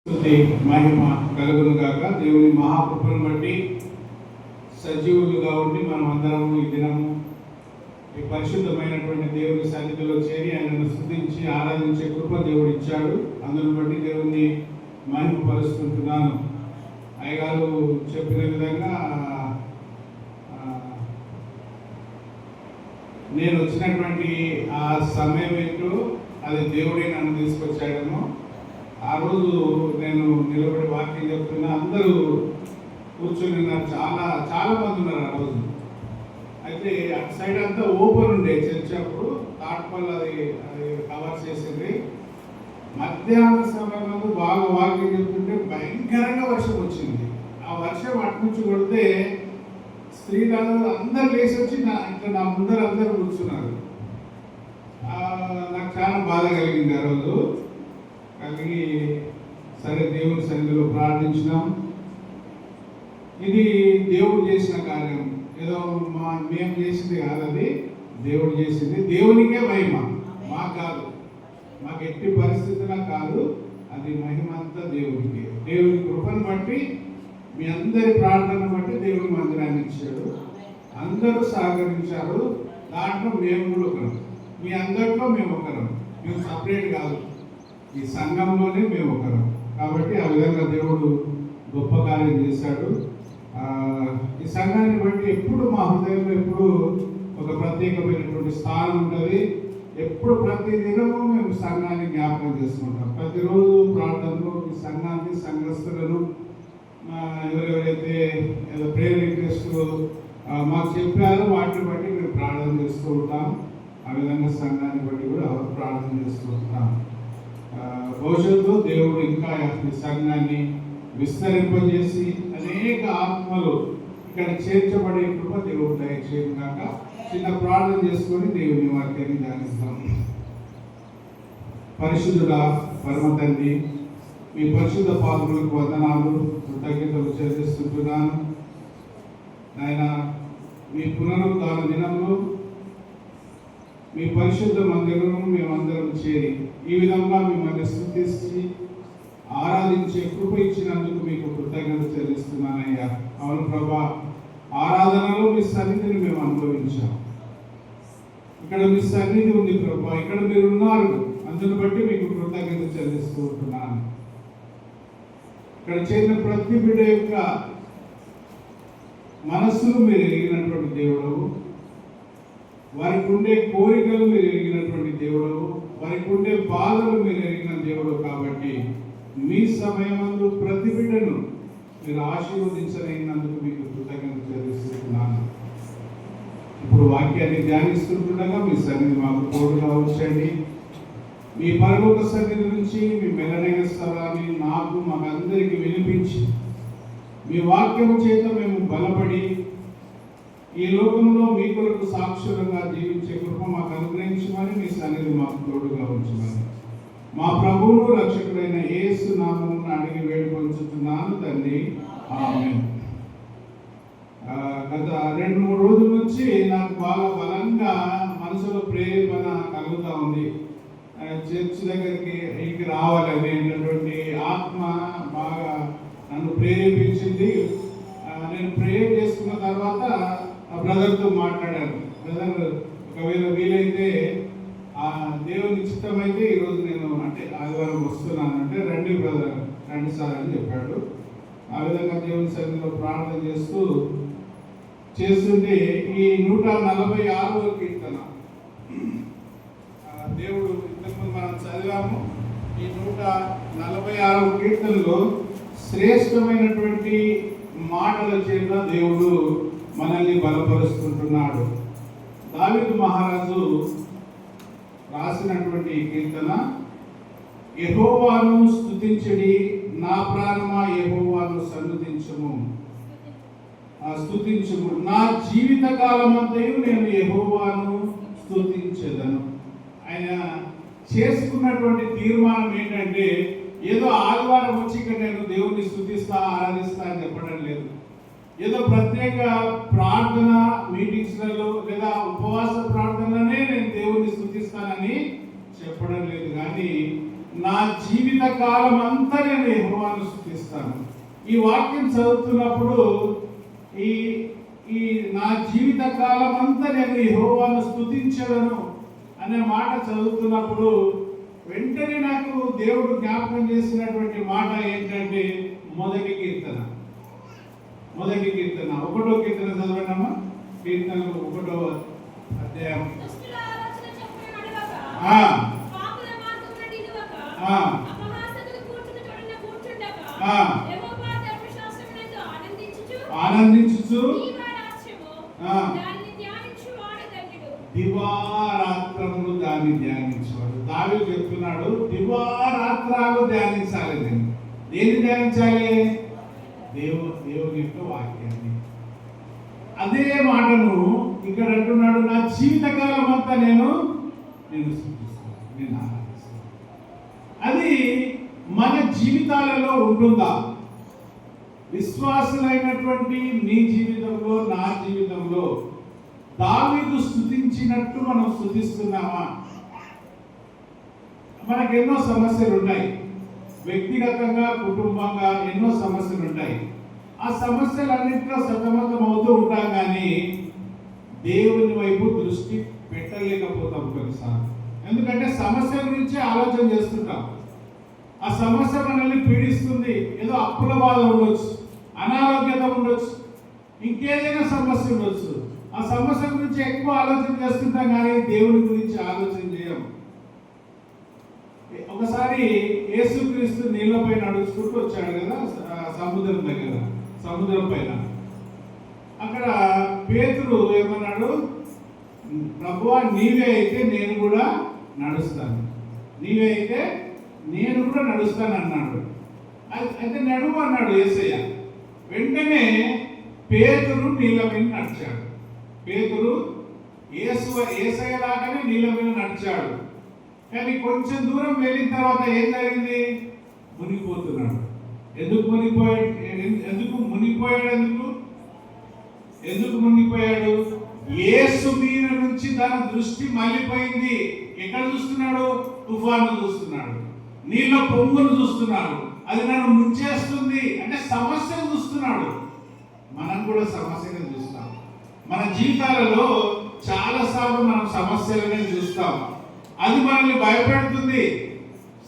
స్తుతి మహిమ కలుగును గాక. దేవుని మహాకృపను బట్టి సజీవులుగా ఉండి మనం అందరం ఈ దినము ఈ పరిశుద్ధమైనటువంటి దేవుని సన్నిధిలో చేరి ఆయనను స్తుతించి ఆరాధించే కృప దేవుడు ఇచ్చాడు. అందును బట్టి దేవుని మహిమపరుస్తుంటున్నాను. అయ్యగారు చెప్పిన విధంగా నేను వచ్చినటువంటి ఆ సమయం ఏంటో అది దేవుడే నన్ను తీసుకొచ్చాడేమో. ఆ రోజు నేను నిలబడి వాక్యం చెప్తున్నా, అందరూ కూర్చొని ఉన్నారు. చాలా చాలా మంది ఉన్నారు ఆ రోజు. అయితే అటు సైడ్ అంతా ఓపెన్ ఉండే చర్చ్. అప్పుడు తాట్పల్ అది కవర్ చేసింది. మధ్యాహ్న సమయంలో బాగా వాక్యం చెప్తుంటే భయంకరంగా వర్షం వచ్చింది. ఆ వర్షం అటు నుంచి కొడితే స్త్రీలందరూ అందరు లేచి వచ్చి ఇట్లా నా ముందర అందరూ కూర్చున్నారు. నాకు చాలా బాధ కలిగింది ఆ రోజు. కలిగి సరే దేవుని సన్నిధిలో ప్రార్థించినాం. ఇది దేవుడు చేసిన కార్యం, ఏదో మేము చేసింది కాదు, అది దేవుడు చేసింది. దేవునికే మహిమ, మాకు కాదు, మాకు ఎట్టి పరిస్థితుల్లో కాదు. అది మహిమ అంతా దేవునికి. దేవుని కృపను బట్టి, మీ అందరి ప్రార్థన బట్టి దేవుని మందిరాన్ని ఇచ్చాడు. అందరూ సహకరించారు. దాంట్లో మేము కూడా ఒకరం, మీ అందరిలో మేము ఒకరం. మేము సపరేట్ కాదు, ఈ సంఘంలోనే మేము ఒకరం. కాబట్టి ఆ విధంగా దేవుడు గొప్ప కార్యం చేశాడు. ఈ సంఘాన్ని బట్టి ఎప్పుడు మా హృదయంలో ఎప్పుడు ఒక ప్రత్యేకమైనటువంటి స్థానం ఉంటుంది. ఎప్పుడు ప్రతి దినము మేము సంఘాన్ని జ్ఞాపకం చేసుకుంటాం. ప్రతిరోజు ప్రార్థనలో ఈ సంఘాన్ని, సంఘస్థులను, ఎవరెవరైతే ప్రేయర్ రిక్వెస్ట్ మాకు చెప్పారో వాటిని బట్టి మేము ప్రార్థన చేస్తూ ఉంటాం. ఆ విధంగా సంఘాన్ని బట్టి కూడా ప్రార్థన చేస్తూ ఉంటాం. భవిష్యత్తు దేవుడు ఇంకా ఈ సంఘాన్ని విస్తరింపజేసి అనేక ఆత్మలు ఇక్కడ చేర్చబడే కృప దేవుడు దయచేయడం కాక చిన్న ప్రార్థన చేసుకొని దేవుని వాక్యాన్ని ధ్యానిస్తాం. పరిశుద్ధుడా పరమ తండ్రి, మీ పరిశుద్ధ పాత్రలకు వందనాలు, కృతజ్ఞతలు చెల్లిస్తుంటున్నాను. నాయన, మీ పునరుద్ధాన దినంలో మీ పరిశుద్ధ మందిరంలో మేమందరం చేరి ఈ విధంగా మిమ్మల్ని స్తుతించి ఆరాధించే కృప ఇచ్చినందుకు మీకు కృతజ్ఞత చెల్లిస్తున్నానయ్యా. అవును ప్రభా, ఆరాధనలో మీ సన్నిధిని మేము అనుభవించాం. ఇక్కడ మీ సన్నిధి ఉంది ప్రభా, ఇక్కడ మీరు ఉన్నారు. అందును బట్టి మీకు కృతజ్ఞత చెల్లిస్తూ ఉంటున్నాను. ఇక్కడ చేరిన ప్రతి బిడ్డ యొక్క మనస్సును మీరు ఎరిగినటువంటి దేవుడు, వారికి ఉండే కోరికలు మీరు ఎరిగినటువంటి దేవుడు, వారికి ఉండే బాధలు మీరు ఎరిగిన దేవుడు. కాబట్టి మీ సమయమందు ప్రతి బిడ్డను మీరు ఆశీర్వదించలేనందుకు మీకు కృతజ్ఞత చెల్లిస్తున్నాను. ఇప్పుడు వాక్యాన్ని ధ్యానిస్తుండగా మీ సన్నిధి మాకు తోడుగా ఉంచండి. మీ పరలోక సన్నిధి నుంచి మీ మెల్లనైన స్థలాన్ని నాకు మాకందరికి వినిపించి మీ వాక్యము చేత మేము బలపడి ఈ లోకంలో మీ కొరకు సాక్షులుగా జీవించే కృప మాకు అనుగ్రహించమని మీ సన్నిధి మాకు తోడుగా ఉంచమని మా ప్రభువును రక్షకుడైన యేసు నామమున అడిగి వేడుకొంచుతున్నాను తండ్రి, ఆమేన్. గత 2-3 రోజుల నుంచి నాకు బాగా బలంగా మనసులో ప్రేరణ కలుగుతూ ఉంది. చర్చ్ దగ్గరికి రావాలనేటటువంటి ఆత్మ బాగా నన్ను ప్రేరేపించింది. నేను ప్రేయర్ చేసుకున్న తర్వాత బ్రదర్తో మాట్లాడాను. బ్రదర్, ఒకవేళ వీలైతే దేవుని చిత్తమైతే ఈరోజు నేను అంటే ఆదివారం వస్తున్నాను అంటే, రండి బ్రదర్, రండి సార్ అని చెప్పాడు. ఆ విధంగా దేవుని సన్నిధిలో ప్రార్థన చేస్తుంటే ఈ 146వ కీర్తన దేవుడు ఇంతకుముందు మనం చదివాము. ఈ 146వ కీర్తనలో శ్రేష్టమైనటువంటి మాటల చేత దేవుడు మనల్ని బలపరుస్తుంటున్నాడు. దావీదు మహారాజు రాసినటువంటి కీర్తన, యెహోవాను స్తుతించడి, నా ప్రాణమా యెహోవాను స్తుతించుము, నా జీవిత కాలమంతయు నేను యెహోవాను స్తుతించెదను. ఆయన చేసుకున్నటువంటి తీర్మానం ఏంటంటే, ఏదో ఆదివారం వచ్చి ఇక్కడ నేను దేవుణ్ణి స్తుతిస్తా, ఆరాధిస్తా అని చెప్పడం లేదు. ఏదో ప్రత్యేక ప్రార్థన మీటింగ్స్లలో లేదా ఉపవాస ప్రార్థననే నేను దేవుణ్ణి స్తుతిస్తానని చెప్పడం లేదు. కానీ నా జీవిత కాలం అంతా నేను యెహోవాను చదువుతాను. ఈ వాక్యం చదువుతున్నప్పుడు ఈ ఈ నా జీవిత కాలం అంతా నేను యెహోవాను స్తుతించదను అనే మాట చదువుతున్నప్పుడు వెంటనే నాకు దేవుడు జ్ఞాపకం చేసినటువంటి మాట ఏంటంటే మొదటి కీర్తన 1వ కీర్తన చదవండమ్మా. కీర్తనలు 1వ అధ్యాయం. ఆనందించుచు దివారాత్రములు దాన్ని ధ్యానించేవాడు. దావీదు చెప్తున్నాడు, దివారాత్రాలు ధ్యానించాలి. నేను దేన్ని ధ్యానించాలి? దేవుని యొక్క వాక్యాన్ని. అదే మాటను ఇక్కడ అంటున్నాడు, నా జీవితకాలం అంతా నేను స్తుతిస్తాను, నేను ఆరాధిస్తాను. అది మన జీవితాలలో ఉంటుందా? విశ్వాసులైనటువంటి నీ జీవితంలో, నా జీవితంలో దావీదు స్తుతించినట్టు మనం స్తుతిస్తున్నామా? మనకు ఎన్నో సమస్యలు ఉన్నాయి, వ్యక్తిగతంగా, కుటుంబంగా ఎన్నో సమస్యలు ఉంటాయి. ఆ సమస్యలన్నింటిలో సతమతం అవుతూ ఉంటాం, కానీ దేవుని వైపు దృష్టి పెట్టలేకపోతాం కొన్నిసార్లు. ఎందుకంటే సమస్య గురించి ఆలోచన చేస్తుంటాం. ఆ సమస్య మనల్ని పీడిస్తుంది. ఏదో అప్పుల బాధ ఉండొచ్చు, అనారోగ్యత ఉండొచ్చు, ఇంకేదైనా సమస్య ఉండొచ్చు. ఆ సమస్య గురించి ఎక్కువ ఆలోచన చేస్తుంటాం, కానీ దేవుని గురించి ఆలోచన చేయం. ఒకసారి యేసుక్రీస్తు నీళ్ళపై నడుచుకుంటూ వచ్చాడు కదా సముద్రం దగ్గర, సముద్రం పైన. అక్కడ పేతురు ఏమన్నాడు, ప్రభువా నీవే అయితే నేను కూడా నడుస్తాను, నీవే అయితే నేను కూడా నడుస్తాను అన్నాడు. అయితే నడువు అన్నాడు యేసయ్య. వెంటనే పేతురు నీళ్ళ మీద నడిచాడు. పేతురు యేసయ్య లాగానే నీళ్ళ మీద నడిచాడు. కానీ కొంచెం దూరం వెళ్ళిన తర్వాత ఏం జరిగింది? మునిగిపోతున్నాడు. ఎందుకు మునిగిపోయాడు? ఎందుకు మునిగిపోయాడు? యేసు మీద నుంచి తన దృష్టి మళ్ళీపోయింది. ఎక్కడ చూస్తున్నాడు? తుఫాను చూస్తున్నాడు, నీళ్ళ పొంగును చూస్తున్నాడు. అది నన్ను ముంచేస్తుంది అంటే సమస్యను చూస్తున్నాడు. మనం కూడా సమస్యను చూస్తాం. మన జీవితాలలో చాలాసార్లు మనం సమస్యలనే చూస్తాం. అది మనల్ని భయపెడుతుంది.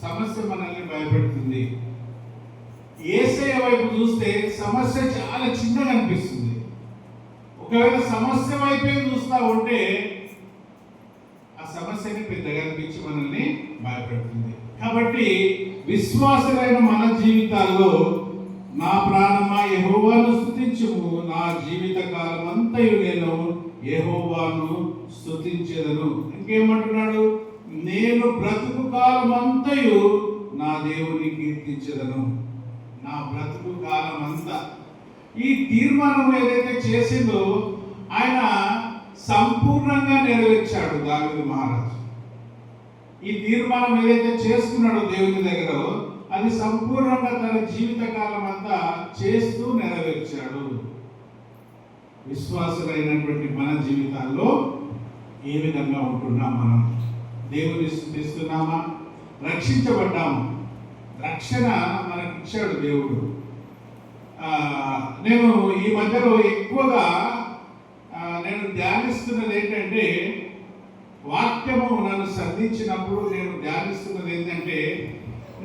సమస్య మనల్ని భయపెడుతుంది. యేసయ్య వైపు చూస్తే సమస్య చాలా చిన్నగా అనిపిస్తుంది. ఒకవేళ సమస్య వైపే చూస్తా ఉంటే ఆ సమస్యని పెద్దగా అనిపించి మనల్ని భయపెడుతుంది. కాబట్టి విశ్వాసులైన మన జీవితాల్లో నా ప్రాణమా యెహోవాను స్తుతించుము, నా జీవిత కాలం అంతయు నేను యెహోవాను స్తుతించెదను. ఇంకేమంటున్నాడు? నేను బ్రతుకు కాలం అంతయు నా దేవుని కీర్తించెదను. నా బ్రతుకు కాలం అంతా. ఈ తీర్మానం ఏదైతే చేసిందో ఆయన సంపూర్ణంగా నెరవేర్చాడు దావీదు మహారాజు. ఈ తీర్మానం ఏదైతే చేసుకున్నాడో దేవుని దగ్గర, అది సంపూర్ణంగా తన జీవిత కాలం అంతా చేస్తూ నెరవేర్చాడు. విశ్వాసులైనటువంటి మన జీవితాల్లో ఏ విధంగా ఉంటున్నాం? మనం దేవుని స్తుతిస్తున్నామా? రక్షించబడ్డాము. రక్షణ మనకి ఇచ్చాడు దేవుడు. నేను ఈ మధ్యలో ఎక్కువగా నేను ధ్యానిస్తున్నది ఏంటంటే, వాక్యము నన్ను సంధించినప్పుడు నేను ధ్యానిస్తున్నది ఏంటంటే,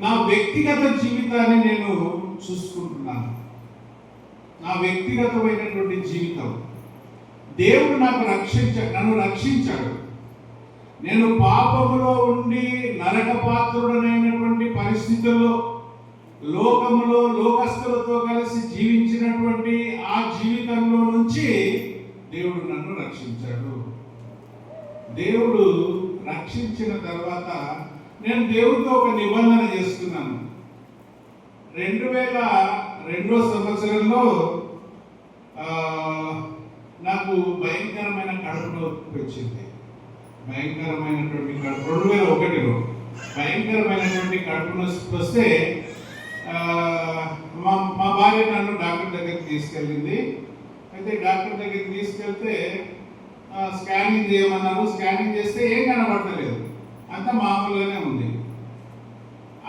నా వ్యక్తిగత జీవితాన్ని నేను చూసుకుంటున్నాను. నా వ్యక్తిగతమైనటువంటి జీవితం. దేవుడు నన్ను రక్షించాడు. నేను పాపములో ఉండి నరకపాత్రుడనైనటువంటి పరిస్థితుల్లో లోకములో లోకస్తులతో కలిసి జీవించినటువంటి ఆ జీవితంలో నుంచి దేవుడు నన్ను రక్షించాడు. దేవుడు రక్షించిన తర్వాత నేను దేవుడితో ఒక నిబంధన చేసుకున్నాను. 2002 సంవత్సరంలో నాకు భయంకరమైన కడుపు నొప్పి వచ్చింది. భయంకరమైనటువంటి 2001లో భయంకరమైనటువంటి కడుపు నొప్పి వస్తే మా భార్య నన్ను డాక్టర్ దగ్గరికి తీసుకెళ్ళింది. అయితే డాక్టర్ దగ్గరికి తీసుకెళ్తే స్కానింగ్ చేయమన్నారు. స్కానింగ్ చేస్తే ఏం కనబడతలేదు, అంతా మామూలుగానే ఉంది.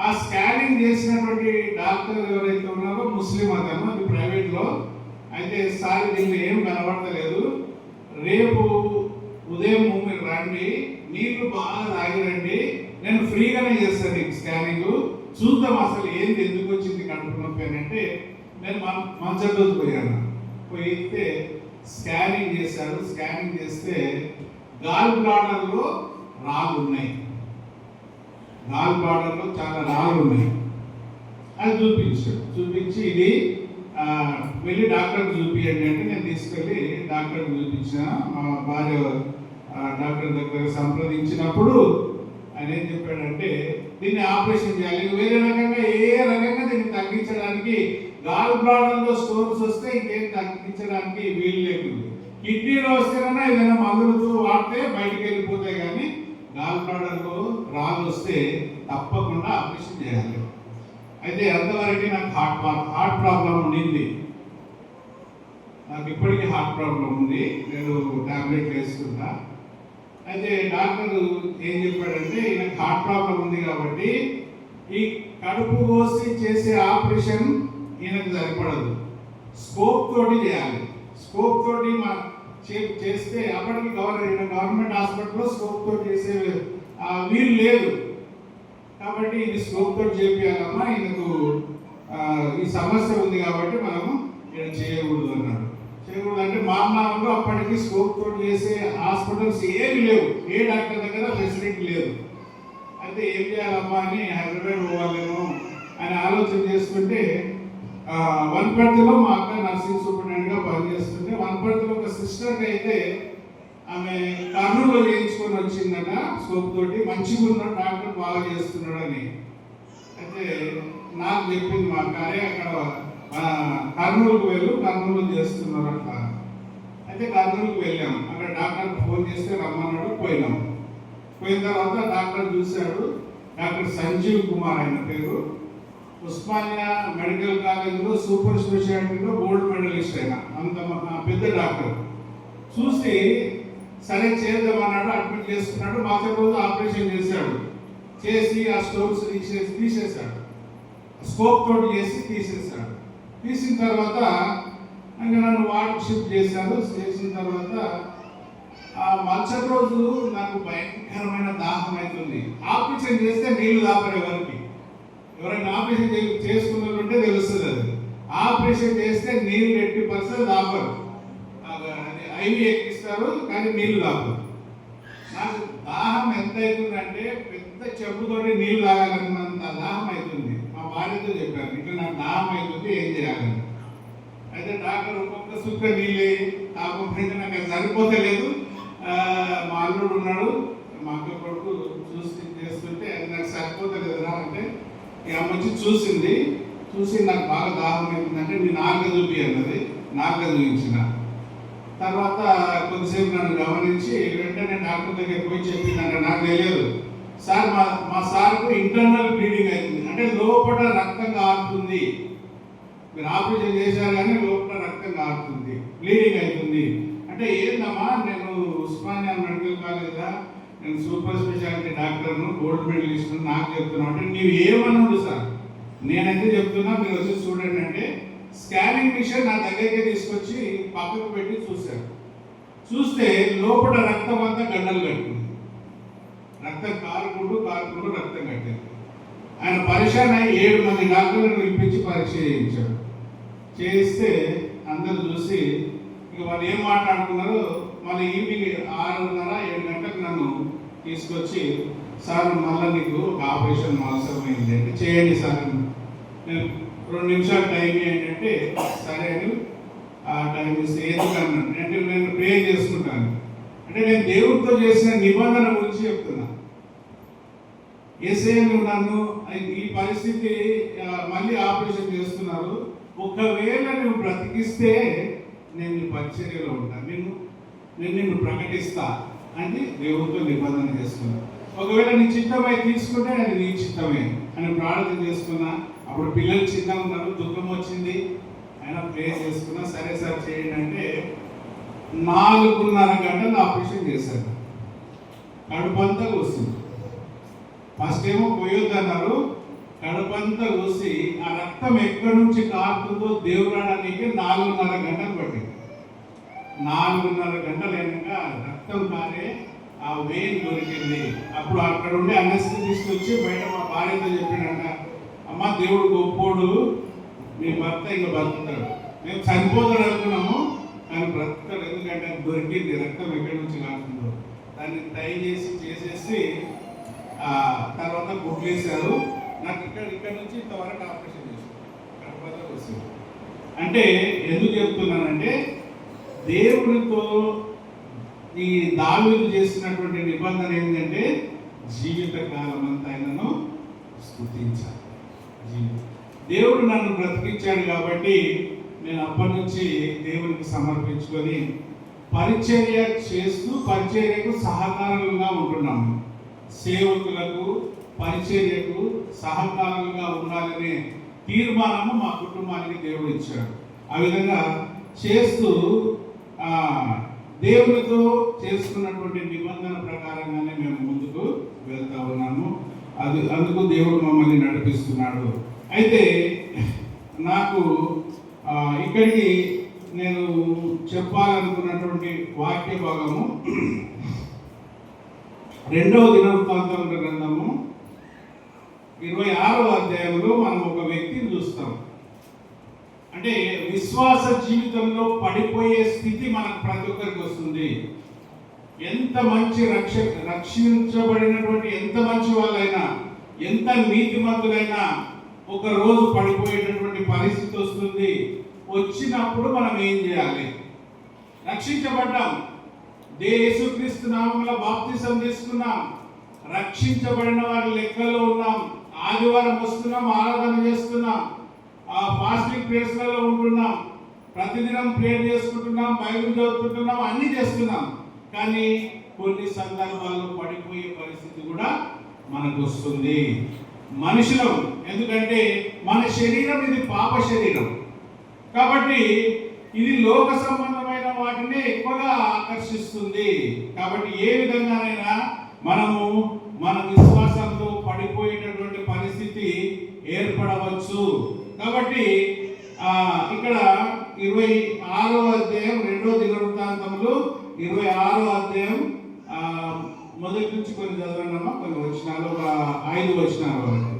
ఆ స్కానింగ్ చేసినటువంటి డాక్టర్ ఎవరైతే ఉన్నారో ముస్లిం అతను, అది ప్రైవేట్లో. అయితే సార్ దీన్ని ఏం కనబడతలేదు, రేపు ఉదయం మీరు రండి, నీళ్లు బాగా తాగిరండి, నేను ఫ్రీగానే చేస్తాను నీకు స్కానింగ్, చూద్దాం అసలు ఏంది, ఎందుకు వచ్చింది కడుపు నొప్పి అని అంటే నేను మంచం రోజు పోయాను. పోయితే స్కానింగ్ చేశాడు. స్కానింగ్ చేస్తే గాల్ బ్లాడర్లో రాళ్ళు ఉన్నాయి, గాల్ బ్లాడర్లో చాలా రాళ్ళు ఉన్నాయి. అది చూపించాడు. చూపించి ఇది వెళ్ళి డాక్టర్కి చూపించండి అంటే నేను తీసుకెళ్ళి డాక్టర్కి చూపించిన. మా భార్య డాక్టర్ దగ్గర సంప్రదించినప్పుడు ఆయన ఏం చెప్పాడంటే దీన్ని ఆపరేషన్ చేయాలి, వేరే రకంగా ఏ రకంగా దీన్ని తగ్గించడానికి, గాల్ బ్లాడర్లో స్టోన్స్ వస్తే ఇంకేం తగ్గించడానికి వీలు లేకుండా, కిడ్నీలో వస్తేనన్నా ఏదైనా మందులతో వాడితే బయటికి వెళ్ళిపోతాయి, కానీ గాల్ బ్లాడర్లో రాళ్ళు వస్తే తప్పకుండా ఆపరేషన్ చేయాలి. అయితే అంతవరకు నాకు హార్ట్ ప్రాబ్లం ఉండింది, నాకు ఇప్పటికీ హార్ట్ ప్రాబ్లం ఉంది, నేను టాబ్లెట్ వేసుకుంటా. అయితే డాక్టర్ ఏం చెప్పాడంటే ఈయనకు హార్ట్ ప్రాబ్లం ఉంది కాబట్టి ఈ కడుపు కోసి చేసే ఆపరేషన్ ఈయనకు సరిపడదు, స్కోప్ తోటి చేయాలి. స్కోప్ తోటి చేస్తే అప్పటికి గవర్నమెంట్ హాస్పిటల్లో స్కోప్ తోటి చేసే వీలు లేదు కాబట్టి ఇది స్కోప్ తోటి చేయాలమ్మా, ఈయనకు ఈ సమస్య ఉంది కాబట్టి మనము ఈయన చేయకూడదు అన్నాడు. చేయకూడదు అంటే మామూలు అప్పటికి స్కోప్ తోటి చేసే హాస్పిటల్స్ ఏమి లేవు, ఏ డాక్టర్ దగ్గర ఫెసిలిటీ లేదు. అయితే ఏం చేయాలమ్మా అని హైదరాబాద్ పోవాలేమో అని ఆలోచన చేసుకుంటే వనపర్తిలో మా అక్క నర్సింగ్ సూపరింటెండెంట్గా పనిచేస్తుంటే వనపర్తిలో ఒక సిస్టర్కి అయితే ఆమె కర్నూలులో చేయించుకొని వచ్చిందట, స్కోప్ తోటి మంచిగా ఉన్నాడు, డాక్టర్ బాగా చేస్తున్నాడని. అయితే నాకు చెప్పింది మా అక్కరే అక్కడ కర్నూలుకు వెళ్ళు, కర్నూలు చేస్తున్నారు అట్లా. అయితే కర్నూలుకు వెళ్ళాము, అక్కడ డాక్టర్కి ఫోన్ చేస్తే రమ్మన్నాడు, పోయినాం. పోయిన తర్వాత డాక్టర్ చూశాడు, డాక్టర్ సంజీవ్ కుమార్ ఆయన పేరు, ఉస్మానియా మెడికల్ కాలేజీలో సూపర్ స్పెషాలిటీలో గోల్డ్ మెడలిస్ట్ అయినా, అంత పెద్ద డాక్టర్. చూసి సరే చేద్దామన్నాడు, అడ్మిట్ చేసుకున్నాడు. మరుసటి రోజు ఆపరేషన్ చేశాడు. చేసి ఆ స్టోన్స్ తీసేశాడు, స్కోప్ తోటి చేసి తీసేశాడు. తీసిన తర్వాత ఇంకా నన్ను వార్డుకు షిఫ్ట్ చేశారు. చేసిన తర్వాత ఆ మరుసటి రోజు నాకు భయంకరమైన దాహం అవుతుంది. ఆపరేషన్ చేస్తే నీళ్లు దాపరు ఎవరికి, ఎవరైనా ఆపరేషన్ చేసుకున్నట్టుంటే తెలుస్తుంది. అది ఆపరేషన్ చేస్తే నీళ్ళు 80% దాపరు, ఐవి ఎక్కిస్తారు కానీ నీళ్లు దాపరు. నాకు దాహం ఎంత అవుతుందంటే పెద్ద చెప్పుతోటి నీళ్లు తాగాలన్నంత దాహం అవుతుంది. మా భార్యతో చెప్పాను ఇట్లా నాకు దాహం అవుతుంది, ఏం చేయాలని. అయితే డాక్టర్ ఒక్కొక్క సుక్క నీళ్ళే తాగకపోతే నాకు అది సరిపోతలేదు. మా అల్లుడు ఉన్నాడు, మా అక్క కొడుకు చూసి చేస్తుంటే అది నాకు సరిపోతలేదురా అంటే ఈ అమ్మ వచ్చి చూసింది. చూసి నాకు బాగా దాహం అవుతుందంటే నీ నాలుక చూపి అన్నది. నాలుక చూపించిన తర్వాత కొద్దిసేపు నన్ను గమనించి వెంటనే డాక్టర్ దగ్గర పోయి చెప్పిందంటే నాకు తెలియదు సార్, మా సార్కు ఇంటర్నల్ బ్లీడింగ్ అవుతుంది, అంటే లోపల రక్తం కారుతుంది. మీరు ఆపరేషన్ చేశారు కానీ లోపల రక్తం కారుతుంది, బ్లీడింగ్ అవుతుంది. అంటే ఏందమ్మా, నేను ఉస్మానియా మెడికల్ కాలేజ్లో నేను సూపర్ స్పెషాలిటీ డాక్టర్ను, గోల్డ్ మెడలిస్ట్, నాకు చెప్తున్నావు అంటే నీవు ఏమన్నాడు సార్, నేనైతే చెప్తున్నా మీరు వచ్చి చూడండి అంటే స్కానింగ్ మిషన్ నా దగ్గరికి తీసుకొచ్చి పక్కకు పెట్టి చూశారు. చూస్తే లోపల రక్తం అంతా గడ్డలు కట్టింది, రక్తం కారుకుంటూ రక్తం కట్టింది. ఆయన పరిశాన్ అయ్యి 7 మంది డాక్టర్లను పిలిపించి పరీక్ష చేయించాడు. చేయిస్తే అందరూ చూసి ఇక వాళ్ళు ఏం మాట్లాడుకున్నారో మళ్ళీ ఈవినింగ్ 6:30-7 గంటలకు నన్ను తీసుకొచ్చి సార్ మళ్ళీ నీకు ఒక ఆపరేషన్ అవసరమైంది అంటే చేయండి సార్, నేను 2 నిమిషాలు టైం ఏంటంటే సరే అని ఆ టైం ఇస్తే ఎందుకన్నాను అంటే నేను ప్రే చేసుకుంటాను అంటే నేను దేవుడితో చేసిన నిబంధన గురించి చెప్తున్నా. ఏసయ్య నన్ను ఈ పరిస్థితి మళ్ళీ ఆపరేషన్ చేస్తున్నారు, ఒకవేళ నువ్వు బ్రతికిస్తే నేను నీ పరిచర్యలో ఉంటాను, నేను నిన్ను ప్రకటిస్తా అని దేవుడితో నిబంధన చేసుకున్నాను. ఒకవేళ నీ చిత్తమై తీసుకుంటే అది నీ చిత్తమే అని ప్రార్థన చేసుకున్నా. అప్పుడు పిల్లలు చిన్నగా ఉన్నారు, దుఃఖం వచ్చింది, అయినా ప్రే చేసుకున్నా. సరే సార్ చేయండి అంటే 4:30 గంటలు ఆపరేషన్ చేశారు. కడుపు అంతా వస్తుంది. ఫస్ట్ ఏమో పోయొద్దు అన్నారు, కడుపంతా కోసి ఆ రక్తం ఎక్కడి నుంచి కారుతుందో దేవుడాడానికి 4.5 గంటలు పట్టింది. 4.5 గంటలు అయినాక రక్తం కారే ఆ వెయిన్ దొరికింది. అప్పుడు అక్కడ ఉండే అనస్థిస్ట్ వచ్చి బయట మా భార్యతో చెప్పినట్ట, అమ్మ దేవుడు గొప్పోడు, మీ భర్త ఇంకా బతుకుతాడు. మేము చనిపోతాడు అనుకున్నాము, కానీ బ్రతుకుతాడు. ఎందుకంటే అది దొరికింది, రక్తం ఎక్కడి నుంచి కారుతుందో. దాన్ని టై చేసేసి తర్వాత గుడ్లేశారు. నాకు ఇక్కడ నుంచి ఇంతవరకు ఆపరేషన్ చేశారు. అంటే ఎందుకు చెప్తున్నానంటే, దేవుడితో ఈ దావీదు చేసినటువంటి నిబంధన ఏంటంటే జీవిత కాలం అంతా ఆయనను స్తుతించాలి. దేవుడు నన్ను బ్రతికించాడు కాబట్టి నేను అప్పటి నుంచి దేవునికి సమర్పించుకొని పరిచర్య చేస్తూ పరిచర్యకు సహకారులుగా ఉంటున్నాము. సేవకులకు పరిచర్యకు సహకారులుగా ఉండాలనే తీర్మానము మా కుటుంబానికి దేవుడు ఇచ్చాడు. ఆ విధంగా చేస్తూ దేవునితో చేసుకున్నటువంటి నిబంధన ప్రకారంగానే మేము ముందుకు వెళ్తా ఉన్నాము. అందుకు దేవుడు మమ్మల్ని నడిపిస్తున్నాడు. అయితే నాకు ఇక్కడికి నేను చెప్పాలనుకున్నటువంటి వాక్య భాగము 2వ దినవృత్తాంతముల గ్రంథము 26వ అధ్యాయంలో మనం ఒక వ్యక్తిని చూస్తాం. అంటే విశ్వాస జీవితంలో పడిపోయే స్థితి మనకు ప్రతి ఒక్కరికి వస్తుంది. ఎంత మంచి రక్షించబడినటువంటి ఎంత మంచి వాళ్ళైనా, ఎంత నీతిమంతులైనా ఒక రోజు పడిపోయేటటువంటి పరిస్థితి వస్తుంది. వచ్చినప్పుడు మనం ఏం చేయాలి? రక్షించబడ్డాం, యేసుక్రీస్తు నామములో బాప్తిసం తీసుకున్నాం, రక్షించబడిన వారి లెక్కలో ఉన్నాం, ఆదివారం వస్తున్నాం, ఆరాధన చేస్తున్నాం, ఫాస్టింగ్ ప్రేయర్స్లలో ఉంటున్నాం, ప్రతిదినం ప్రేయర్ చేసుకుంటున్నాం, బైబిల్ చదువుకుంటున్నాం, అన్ని చేస్తున్నాం. కానీ కొన్ని సందర్భాల్లో పడిపోయే పరిస్థితి కూడా మనకు వస్తుంది. మనుషులం, ఎందుకంటే మన శరీరం ఇది పాప శరీరం కాబట్టి ఇది లోక సంబంధమైన వాటిని ఎక్కువగా ఆకర్షిస్తుంది. కాబట్టి ఏ విధంగానైనా మనము మన విశ్వాసంలో పడిపోయేటటువంటి పరిస్థితి ఏర్పడవచ్చు. కాబట్టి ఇక్కడ 26వ అధ్యాయం 2వ దినవృత్తాంతములు 26వ అధ్యాయం మొదటి నుంచి కొన్ని చదవనమ్మా, కొన్ని వచనాలు, ఒక 5 వచనాలు వరకు.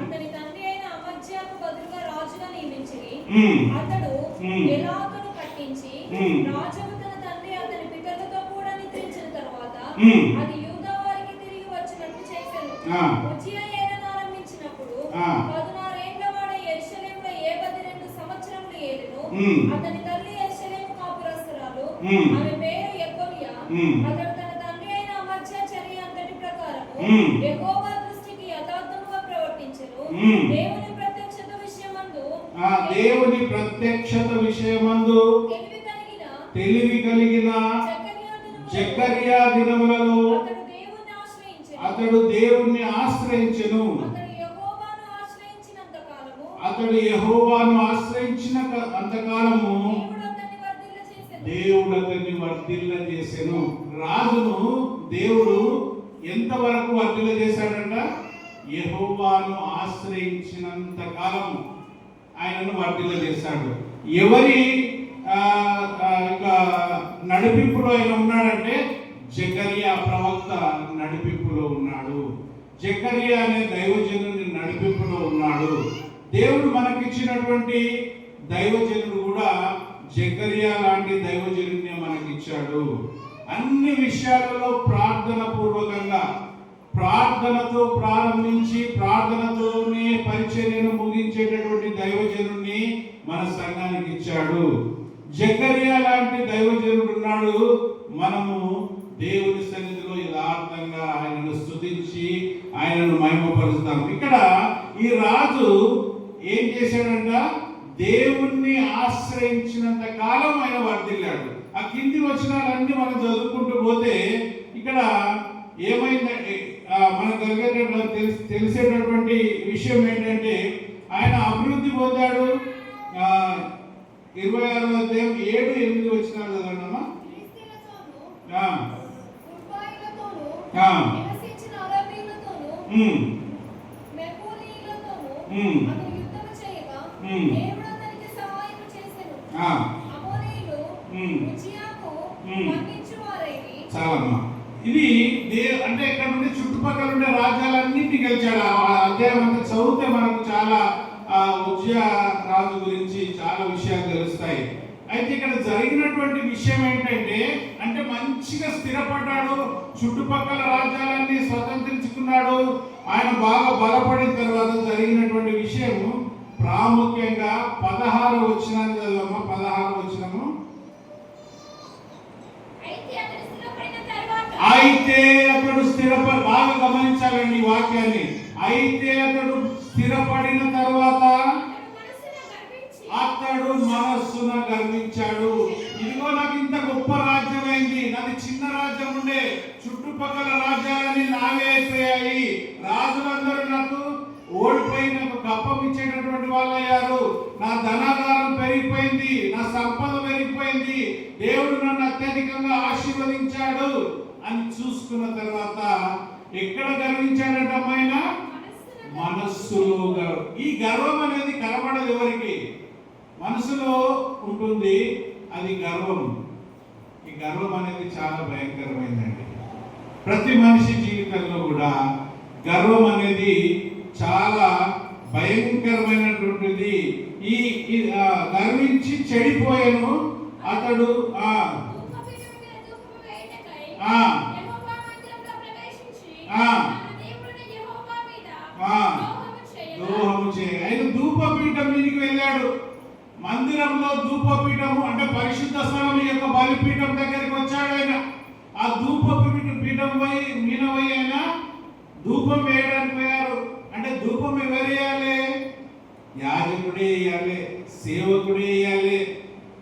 అతని తండ్రి అయిన అమజ్యాకు బదులుగా రాజుగా నియమించిరి. అతడు ఎలాగును కట్టించి రాజుకు తన తండ్రి అతని పితరులతో కూడా నిద్రించిన తర్వాత అది యూదా వారికి తిరిగి వచ్చినట్టు చేశాను. ఉజ్జియా ఏలన ఆరంభించినప్పుడు 16 ఏళ్ల వాడ యెరూషలేములో 72 సంవత్సరములు ఏలెను. అతని తల్లి యెరూషలేము కాపురస్తురాలు, ఆమె పేరు యెకొల్యా. అతడు తన తండ్రి అయిన అమజ్యా చర్య అంతటి ప్రకారము యెహోవా దృష్టికి యథార్థముగా ప్రవర్తించెను. దేవుని ప్రత్యక్షత విషయమందు తెలివి కలిగిన జకర్యా దినములలో అతడు దేవుణ్ణి ఆశ్రయించెను. అతడు యెహోవాను ఆశ్రయించిన అంతకాలము దేవుడు అతన్ని వర్ధిల్ల చేసెను. రాజును దేవుడు ఎంతవరకు వర్ధిల్ల చేశాడంట? యెహోవాను ఆశ్రయించినంత కాలం ఆయనను వర్ధిల్ల చేశాడు. ఎవరి నడిపింపులో ఆయన ఉన్నాడంటే జకర్యా ప్రవక్త నడిపింపులో ఉన్నాడు. జకర్యా అనే దైవజనుని నడిపింపులో ఉన్నాడు. దేవుడు మనకిచ్చినటువంటి దైవజనుడు కూడా జకర్యా లాంటి దైవజనుడిని మనకిచ్చాడు. అన్ని విషయాలలో ప్రార్థన పూర్వకంగా, ప్రార్థనతో ప్రారంభించి ప్రార్థనతోనే పరిచర్యను ముగించేటటువంటి దైవజనుడిని మన సంఘానికి ఇచ్చాడు. జకర్యా లాంటి దైవజనుడు ఉన్నాడు. మనము దేవుని సన్నిధిలో యథార్థంగా ఆయనను స్తుతించి ఆయనను మహిమపరుస్తాం. ఇక్కడ ఈ రాజు ఏం చేశాడంట? దేవుణ్ణి ఆశ్రయించినంత కాలం ఆయన వర్ధిల్లాడు. ఆ కింది వచనాలన్నీ మనం చదువుకుంటూ పోతే ఇక్కడ ఏమైందంటే మనకు తెలిసేటటువంటి విషయం ఏంటంటే ఆయన అభివృద్ధి పొందాడు. 26వ అధ్యాయం 7-8 వచనాలు చదవనమ్మా. ఉర్బాయిలతోనూ ఆ. నివసించిన అరబీయులతోనూ ఉమ్. మెహూలీయులతోనూ ఉమ్. అతడు యుద్ధము చేయగా ఉమ్. దేవుడు అతనికి సహాయం చేసెను. ఆ. అమోరీయులు ఉమ్. ఉజ్జియాకు ఉమ్. మన్నించువారైరి. చాలమ్మా. ఇది అంటే ఇక్కడ నుండి చుట్టుపక్కల ఉండే రాజ్యాలన్నింటినీ గెలిచాడు. ఆ అధ్యాయం అంతా చదివితే మనకు చాలా ఉజ్జియా రాజు గురించి చాలా విషయాలు తెలుస్తాయి. అయితే ఇక్కడ జరిగినటువంటి విషయం ఏంటంటే, అంటే మంచిగా స్థిరపడ్డాడు, చుట్టుపక్కల రాజ్యాలన్నీ స్వతంత్రించుకున్నాడు. ఆయన బాగా బలపడిన తర్వాత జరిగినటువంటి విషయం ప్రాముఖ్యంగా 16 వచనాన్ని చదవమ్మా. 16 వచనము. అయితే అతడు స్థిరపడి, బాగా గమనించాలండి ఈ వాక్యాన్ని. అయితే అతడు స్థిరపడిన తర్వాత అతడు మనస్సున గర్వించాడు. ఇదిగో నాకు ఇంత గొప్ప రాజ్యం అయింది, నాది చిన్న రాజ్యం ఉండే, చుట్టుపక్కల రాజ్యాలన్నీ నావే అయిపోయాయి, రాజులందరూ నాకు ఓడిపోయి నాకు కప్పం ఇచ్చేటటువంటి వాళ్ళు అయ్యారు, నా ధనాగారం పెరిగిపోయింది, నా సంపద పెరిగిపోయింది, దేవుడు నన్ను అత్యధికంగా ఆశీర్వదించాడు అని చూసుకున్న తర్వాత ఎక్కడ గర్వించాడంట ఆయన? మనస్సులో గర్వం. ఈ గర్వం అనేది కనబడదు ఎవరికి, మనసులో ఉంటుంది అది గర్వం. ఈ గర్వం అనేది చాలా భయంకరమైనది. ప్రతి మనిషి జీవితంలో కూడా గర్వం అనేది చాలా భయంకరమైనటువంటిది. ఈ గర్వించి చెడిపోయాను అతడు. ద్రోహము చేయ. ఆయన ధూపపీఠం మీదకి వెళ్ళాడు. మందిరంలో ధూపపీఠము అంటే పరిశుద్ధ స్థలం యొక్క బలిపీఠం దగ్గరికి వచ్చాడు ఆయన. ఆ ధూపపీఠం మీద పోయి ఆయన ధూపం వేయడానికి పోయారు. అంటే ధూపం ఎవరు వేయాలి? యాజకుడే వేయాలి, సేవకుడే వేయాలి.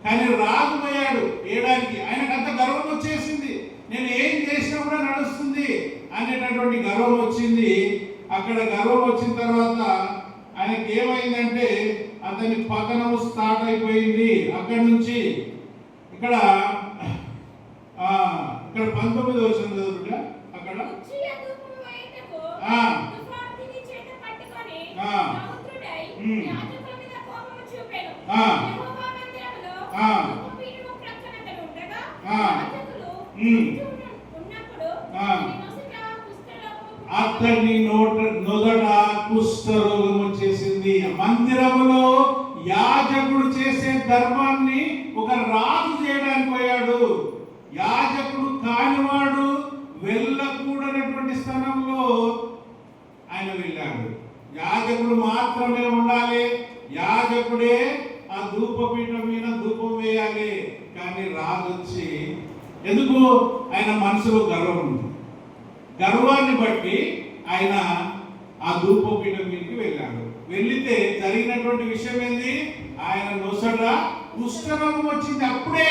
కానీ రాజు పోయాడు వేయడానికి. ఆయనకు అంత గర్వం వచ్చేసింది, నేను ఏం చేసినా కూడా నడుస్తుంది అనేటటువంటి గర్వం వచ్చింది. అక్కడ గర్వం వచ్చిన తర్వాత ఆయనకి ఏమైందంటే అతని పతనము స్టార్ట్ అయిపోయింది. అక్కడి నుంచి ఇక్కడ 19వ వచనం చదువుగా అక్కడ అతని నొదట కుష్ఠరోగం వచ్చేసింది. మందిరములో యాజకుడు చేసే ధర్మాన్ని ఒక రాజు చేయడానికి పోయాడు. యాజకుడు కానివాడు వెళ్ళకూడనటువంటి స్థానంలో ఆయన వెళ్ళాడు. యాజకుడు మాత్రమే ఉండాలి, యాజకుడే ఆ ధూపపీఠం మీద ధూపం వేయాలి. కానీ రాజు వచ్చి ఎందుకు ఆయన మనసులో గర్వం ఉంది, గర్వాన్ని బట్టి ఆయన ఆ ధూపపీఠం మీదకి వెళ్ళాడు. వెళ్ళితే జరిగినటువంటి విషయం ఏంది? ఆయన నొసట కుష్ఠరోగం వచ్చింది. అప్పుడే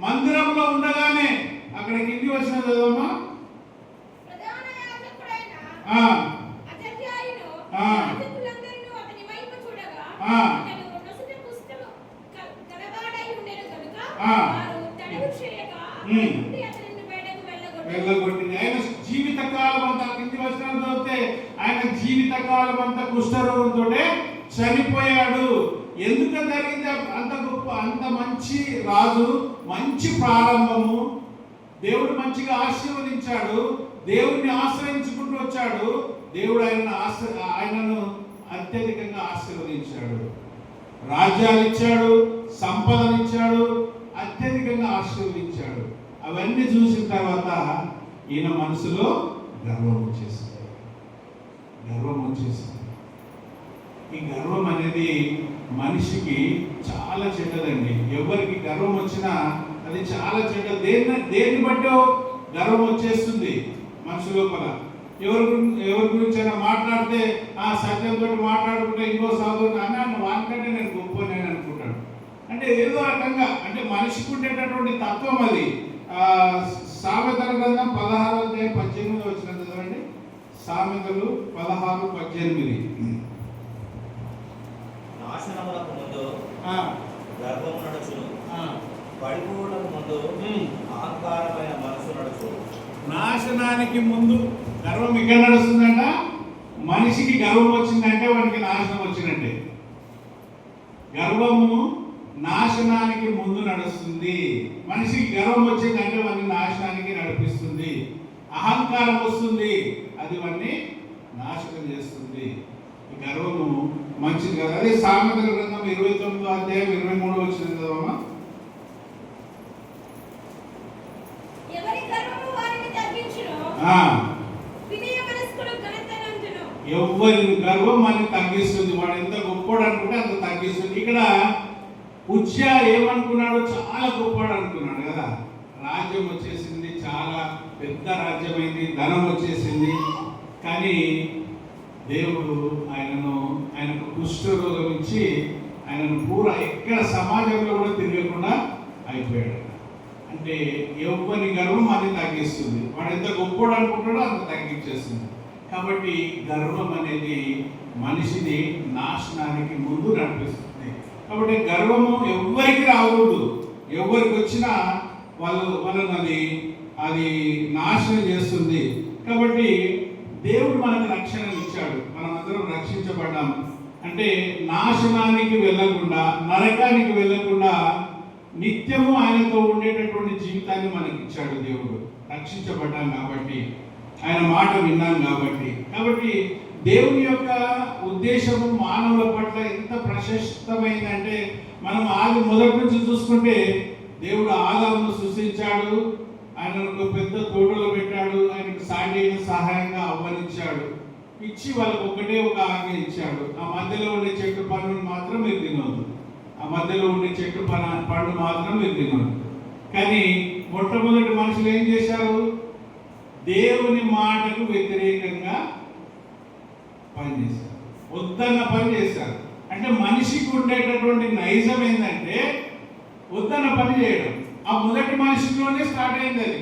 మందిరంలో ఉండగానే. అక్కడ కింది వచ్చిన చదవమ్మా. వెళ్ళగొట్టింది. ఆయన జీవితకాలం అంతా, కింది వచనాలు చదివితే ఆయన జీవితకాలం అంతా కుష్ఠరోగంతో చనిపోయాడు. ఎందుకు జరిగింది? అంత గొప్ప, అంత మంచి రాజు, మంచి ప్రారంభము, దేవుడు మంచిగా ఆశీర్వదించాడు, దేవుడిని ఆశ్రయించుకుంటూ వచ్చాడు. దేవుడు ఆయనను అత్యధికంగా ఆశీర్వదించాడు, రాజ్యాలు ఇచ్చాడు, సంపదనిచ్చాడు, అత్యధికంగా ఆశీర్వదించాడు. అవన్నీ చూసిన తర్వాత ఈయన మనసులో గర్వం వచ్చేసింది. గర్వం వచ్చేసింది. ఈ గర్వం అనేది మనిషికి చాలా చెడ్డదండి. ఎవరికి గర్వం వచ్చినా అది చాలా చెడ్డ. దేన్ని బట్టో గర్వం వచ్చేస్తుంది మనిషి లోపల. ఎవరి గురించి అయినా మాట్లాడితే ఆ సత్యంతో మాట్లాడుకుంటే ఇంకో సోదరుడు అన్నాను వానికంటే నేను గొప్ప నేను అనుకుంటాను. అంటే ఏదో రకంగా, అంటే మనిషికి ఉండేటటువంటి తత్వం అది. సామెతల గ్రంథం 16:18 వచ్చిన చదవండి. సామెతలు 16:18. నాశనమునకు ముందు గర్వము నడుచును, పడిపోవడం ముందు అహంకారమైన మనసు నడుచు. నాశనానికి ముందు గర్వం ఇక్కడ నడుస్తుందంట. మనిషికి గర్వం వచ్చిందంటే వానికి నాశనం వచ్చినట్టే. గర్వము నాశనానికి ముందు నడుస్తుంది. మనిషికి గర్వం వచ్చిందంటే వాడిని నాశనానికి నడిపిస్తుంది. అహంకారం వస్తుంది, అది వాడిని నాశనం చేస్తుంది. ఈ గర్వము మంచిది కదా. అదే సామెతల గ్రంథం 29వ అధ్యాయం 23 వచ్చింది కదమ్మా. ఎవరి గర్వము వారిని తగ్గించును, వినయ మనస్కుడు ఘనతనందును. ఎవరి గర్వం మనని తగ్గిస్తుంది. వాడు ఎంత గొప్పోడు అనుకుంటే అంత తగ్గిస్తుంది. ఇక్కడ ఉజ్జా ఏమనుకున్నాడు? చాలా గొప్పవాడు అనుకున్నాడు కదా. రాజ్యం వచ్చేసింది, చాలా పెద్ద రాజ్యమైంది, ధనం వచ్చేసింది. కానీ దేవుడు ఆయనకు కుష్ఠరోగం ఇచ్చి ఆయనను పూరా ఎక్కడ సమాజంలో కూడా తిరగకుండా అయిపోయాడు. అంటే ఎవరి గర్వం అది తగ్గిస్తుంది. వాడు ఎంత గొప్పవాడు అనుకుంటాడో అంత తగ్గించేస్తుంది. కాబట్టి గర్వం అనేది మనిషిని నాశనానికి ముందు నడిపిస్తుంది. కాబట్టి గర్వము ఎవరికి రాకూడదు. ఎవరికి వచ్చినా వాళ్ళని అది నాశనం చేస్తుంది. కాబట్టి దేవుడు మనకు రక్షణ ఇచ్చాడు. మనమందరం రక్షించబడ్డాం. అంటే నాశనానికి వెళ్ళకుండా, నరకానికి వెళ్ళకుండా నిత్యము ఆయనతో ఉండేటటువంటి జీవితాన్ని మనకి ఇచ్చాడు దేవుడు. రక్షించబడ్డాం కాబట్టి, ఆయన మాట విన్నాం కాబట్టి దేవుని యొక్క ఉద్దేశము మానవుల పట్ల ఎంత ప్రశస్తమైందంటే, మనం మొదటి నుంచి చూసుకుంటే దేవుడు ఆదామును సృష్టించాడు, ఆయనను ఒక పెద్ద తోటలో పెట్టాడు, ఆయనకు సాటి అయిన సహాయంగా అవ్వనిచ్చాడు, ఇచ్చి వాళ్ళకు ఒకటే ఒక ఆజ్ఞ ఇచ్చాడు. ఆ మధ్యలో ఉండే చెట్టు పండును మాత్రం మీరు తినవద్దు, ఆ మధ్యలో ఉండే చెట్టు పండు మాత్రం మీరు తినవద్దు. కానీ మొట్టమొదటి మనుషులు ఏం చేశారు? దేవుని మాటకు వ్యతిరేకంగా పనిచేశారు, వద్దన్న పని చేశారు. అంటే మనిషికి ఉండేటటువంటి నైజం ఏంటంటే వద్దన్న పని చేయడం. ఆ మొదటి మనిషిలోనే స్టార్ట్ అయింది అది.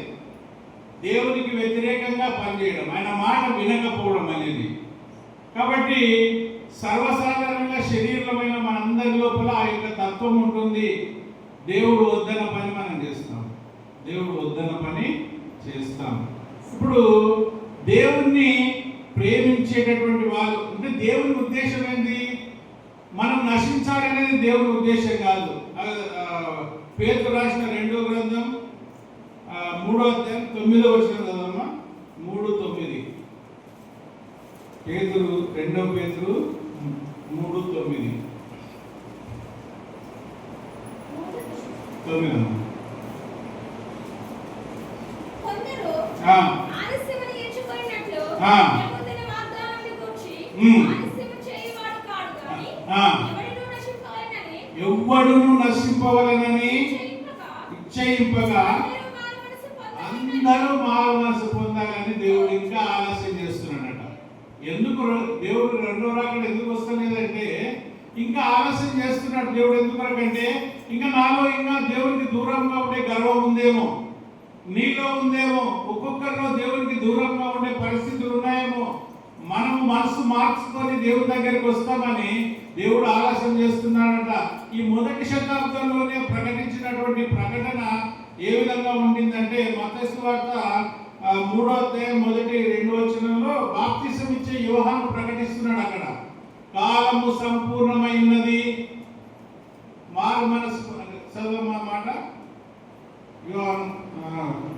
దేవునికి వ్యతిరేకంగా పనిచేయడం, ఆయన మాట వినకపోవడం అనేది. కాబట్టి సర్వసాధారణంగా శరీరమైన మనందరి లోపల ఆ యొక్క తత్వం ఉంటుంది. దేవుడు వద్దన్న పని మనం చేస్తాం, దేవుడు వద్దన్న పని చేస్తాం. ఇప్పుడు దేవుణ్ణి ప్రేమించేటటువంటి వాళ్ళు అంటే దేవుని ఉద్దేశం ఏంటి? మనం నశించాలనేది దేవుని ఉద్దేశం కాదు. పేతురు రాసిన 2వ గ్రంథం 3వ అధ్యాయం 9వ వచనం చదవమ్మా. 3:9. పేతురు 2వ పేతురు 3:9. 9. కొందరు ఆ ఆలస్యమని ఎంచుకొనినట్లు ఆ యెహోవా వాగ్దానాన్ని గూర్చి ఆలస్యం చేయువాడు కాడు గాని ఎవ్వడును నశింపవలెనని ఇచ్చయింపగా అందరూ మారు మనసు పొందాలని దేవుడు ఇంకా ఆలస్యం చేస్తున్నాడట. ఎందుకు దేవుడు రెండో రాకడ ఎందుకు వస్తలేదంటే ఇంకా ఆలస్యం చేస్తున్నాడు దేవుడు. ఎందుకంటే ఇంకా నాలో ఇంకా దేవునికి దూరంగా ఉండే గర్వం ఉందేమో, నీలో ఉందేమో, ఒక్కొక్కరిలో దేవునికి దూరంగా ఉండే పరిస్థితులు ఉన్నాయేమో. మనం మనసు మార్చుకొని దేవుడి దగ్గరికి వస్తామని దేవుడు ఆలస్యం చేస్తున్నాడట. ఈ మొదటి శతాబ్దంలోనే ప్రకటించినటువంటి ప్రకటన ఏ విధంగా ఉండిందంటే మత్తయి సువార్త 3వ అధ్యాయం 1-2 వచనంలో బాప్తిసం ఇచ్చే యోహాను ప్రకటిస్తున్నాడు. అక్కడ కాలము సంపూర్ణమైనది, మారు మనసు చదవమా మాట. యోహాను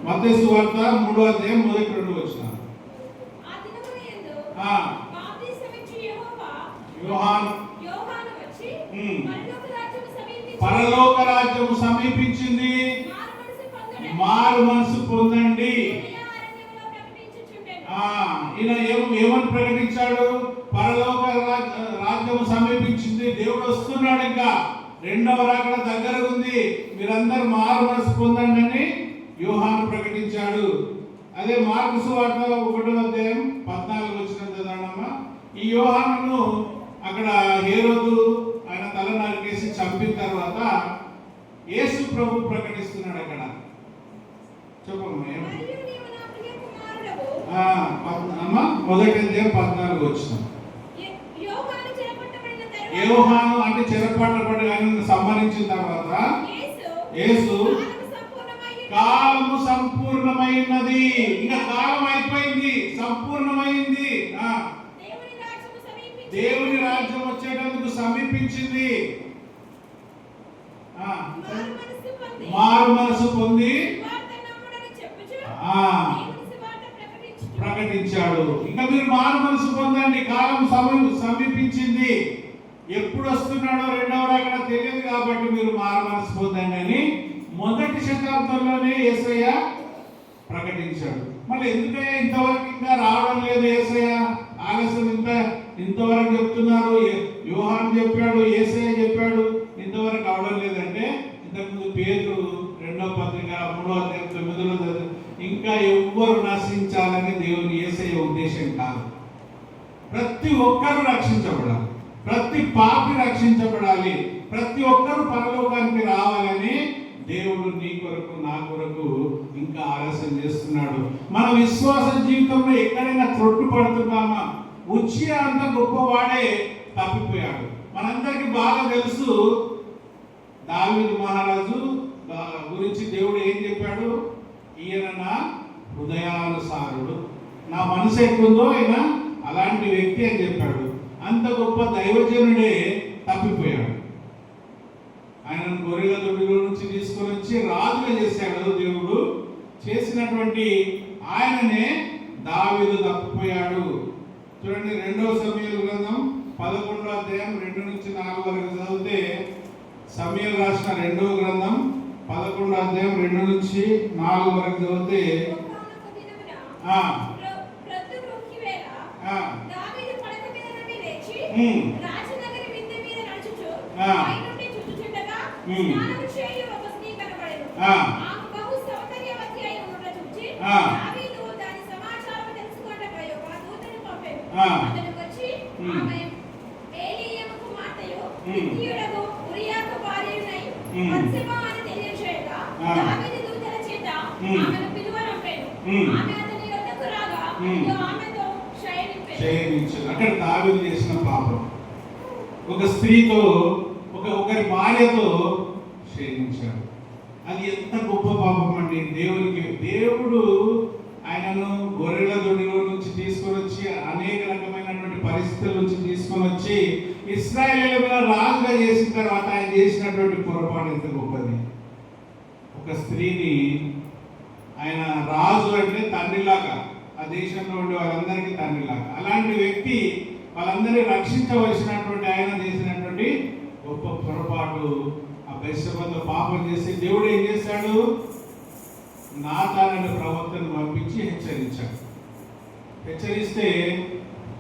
మత్తయి సువార్త 3వ అధ్యాయం 1-2 వచనం. పరలోక రాజ్యము సమీపించింది, మారు మనసు పొందండి. ఈయన ఏమని ప్రకటించాడు? పరలోక రాజ్యము సమీపించింది, దేవుడు వస్తున్నాడు, ఇంకా రెండవ రాకడ దగ్గర ఉంది, మీరందరూ మారు మనసు పొందండి అని యోహాను ప్రకటించాడు. అదే మార్కు సువార్త 1వ అధ్యాయం 14 వచనం చదవడమ్మా. ఈ యోహానును అక్కడ హేరోదు ఆయన తల నరికేసి చంపిన తర్వాత యేసు ప్రభు ప్రకటిస్తున్నాడు. అక్కడ చెప్పమ్మా అమ్మా 1వ అధ్యాయం 14 వచనం. యోహాను అంటే చెరపట్టబడి ఆయన సంహరించిన తర్వాత యేసు కాలము సంపూర్ణమయ్యున్నది. కాలము సంపూర్ణమైనది. ఇంకా కాలం అయిపోయింది, సంపూర్ణమైంది. దేవుని రాజ్యము సమీపించింది. దేవుని రాజ్యం వచ్చేటందుకు సమీపించింది. మారు మనసు పొంది సువార్త నమ్ముడని చెప్పుచు దేవుని సువార్త ప్రకటించుచు ప్రకటించాడు. ఇంకా మీరు మారు మనసు పొందండి, కాలం సమీపించింది. ఎప్పుడు వస్తున్నాడో రెండవ రాకడ తెలియదు కాబట్టి మీరు మారు మనసు పొందండి అని మొదటి శతాబ్దంలోనే యేసయ్య ప్రకటించాడు. మళ్ళీ ఎందుకయ్యా ఇంతవరకు ఇంకా రావడం లేదు యేసయ్య, ఆలస్యం ఇంతవరకు చెప్తున్నారు? యోహాను చెప్పాడు, యేసయ్య చెప్పాడు, ఇంతవరకు అవడం లేదంటే ఇంతకుముందు పేతురు 2వ పత్రిక 3వ అధ్యాయం 9వ ఇంకా ఎవ్వరు నశించాలని దేవుని యేసయ్య ఉద్దేశం కాదు. ప్రతి ఒక్కరు రక్షించబడాలి, ప్రతి పాపి రక్షించబడాలి, ప్రతి ఒక్కరు పరలోకానికి రావాలని దేవుడు నీ కొరకు నా కొరకు ఇంకా ఆలస్యం చేస్తున్నాడు. మన విశ్వాస జీవితంలో ఎక్కడైనా త్రొట్టు పడుతున్నామా? ఉజ్జియా అంత గొప్పవాడే తప్పిపోయాడు. మనందరికీ బాగా తెలుసు దావీదు మహారాజు గురించి దేవుడు ఏం చెప్పాడు? ఈయన నా హృదయానుసారుడు, నా మనసు ఎట్లుందో ఆయన అలాంటి వ్యక్తి అని చెప్పాడు. అంత గొప్ప దైవజనుడే తప్పిపోయాడు. ఆయనను గొర్రెల దొడ్డిలో నుంచి తీసుకొని వచ్చి రాజుగా చేశాడు దేవుడు. చేసినటువంటి ఆయననే దావీదు తప్పిపోయాడు. చూడండి 2వ సమూయేలు గ్రంథం 11వ అధ్యాయం 2 నుంచి 4 వరకు చదివితే, సమూయేలు రాసిన 2వ గ్రంథం 11వ అధ్యాయం 2 నుంచి 4 వరకు చదివితే ఒకానొక దినమున ఆ ప్రొద్దు మ్రొక్కివేళ దావీదు పడక మీద నుండి లేచి రాజనగరి మిద్దె మీద నడుచుచు పైనుండి చూచుచుండగా స్నానము చేయు ఒక స్త్రీ కనబడెను. ఆమె బహు సౌందర్యవతి అయి ఉండుట చూచి దావీదు దాని సమాచారము తెలుసుకొనుటకై ఒక దూతను పంపెను. అతడు వచ్చి ఆమె ఏలీయము కుమార్తెయు హిత్తీయుడగు ఉరియాకు భార్యయునై బత్షెబా అని తెలియచేయగా దావీదు దూతల చేత ఆమెను పిలువనంపెను. ఆమె అతని యొద్దకు రాగా ఆమెతో శయనించాడు. అక్కడ దావీదు చేసిన పాపం, ఒక స్త్రీతో ఒకరి భార్యతో శయనించాడు. అది ఎంత గొప్ప పాపం అండి దేవునికి. దేవుడు ఆయనను గొర్రెల దొడ్డిలో నుంచి తీసుకొని వచ్చి అనేక రకమైనటువంటి పరిస్థితుల నుంచి తీసుకొని వచ్చి ఇశ్రాయేలు మీద రాజుగా చేసిన తర్వాత ఆయన చేసినటువంటి పొరపాటు ఎంత గొప్పది. ఒక స్త్రీని, ఆయన రాజు అంటే తండ్రిలాగా, ఆ దేశంలో ఉండే వాళ్ళందరికీ తండ్రిలాగా, అలాంటి వ్యక్తి వాళ్ళందరినీ రక్షించవలసినటువంటి ఆయన చేసినటువంటి గొప్ప పొరపాటు. ఆ బెత్షెబాతో పాపం చేసి దేవుడు ఏం చేశాడు? నాతాను ప్రవక్తను పంపించి హెచ్చరించాడు. హెచ్చరిస్తే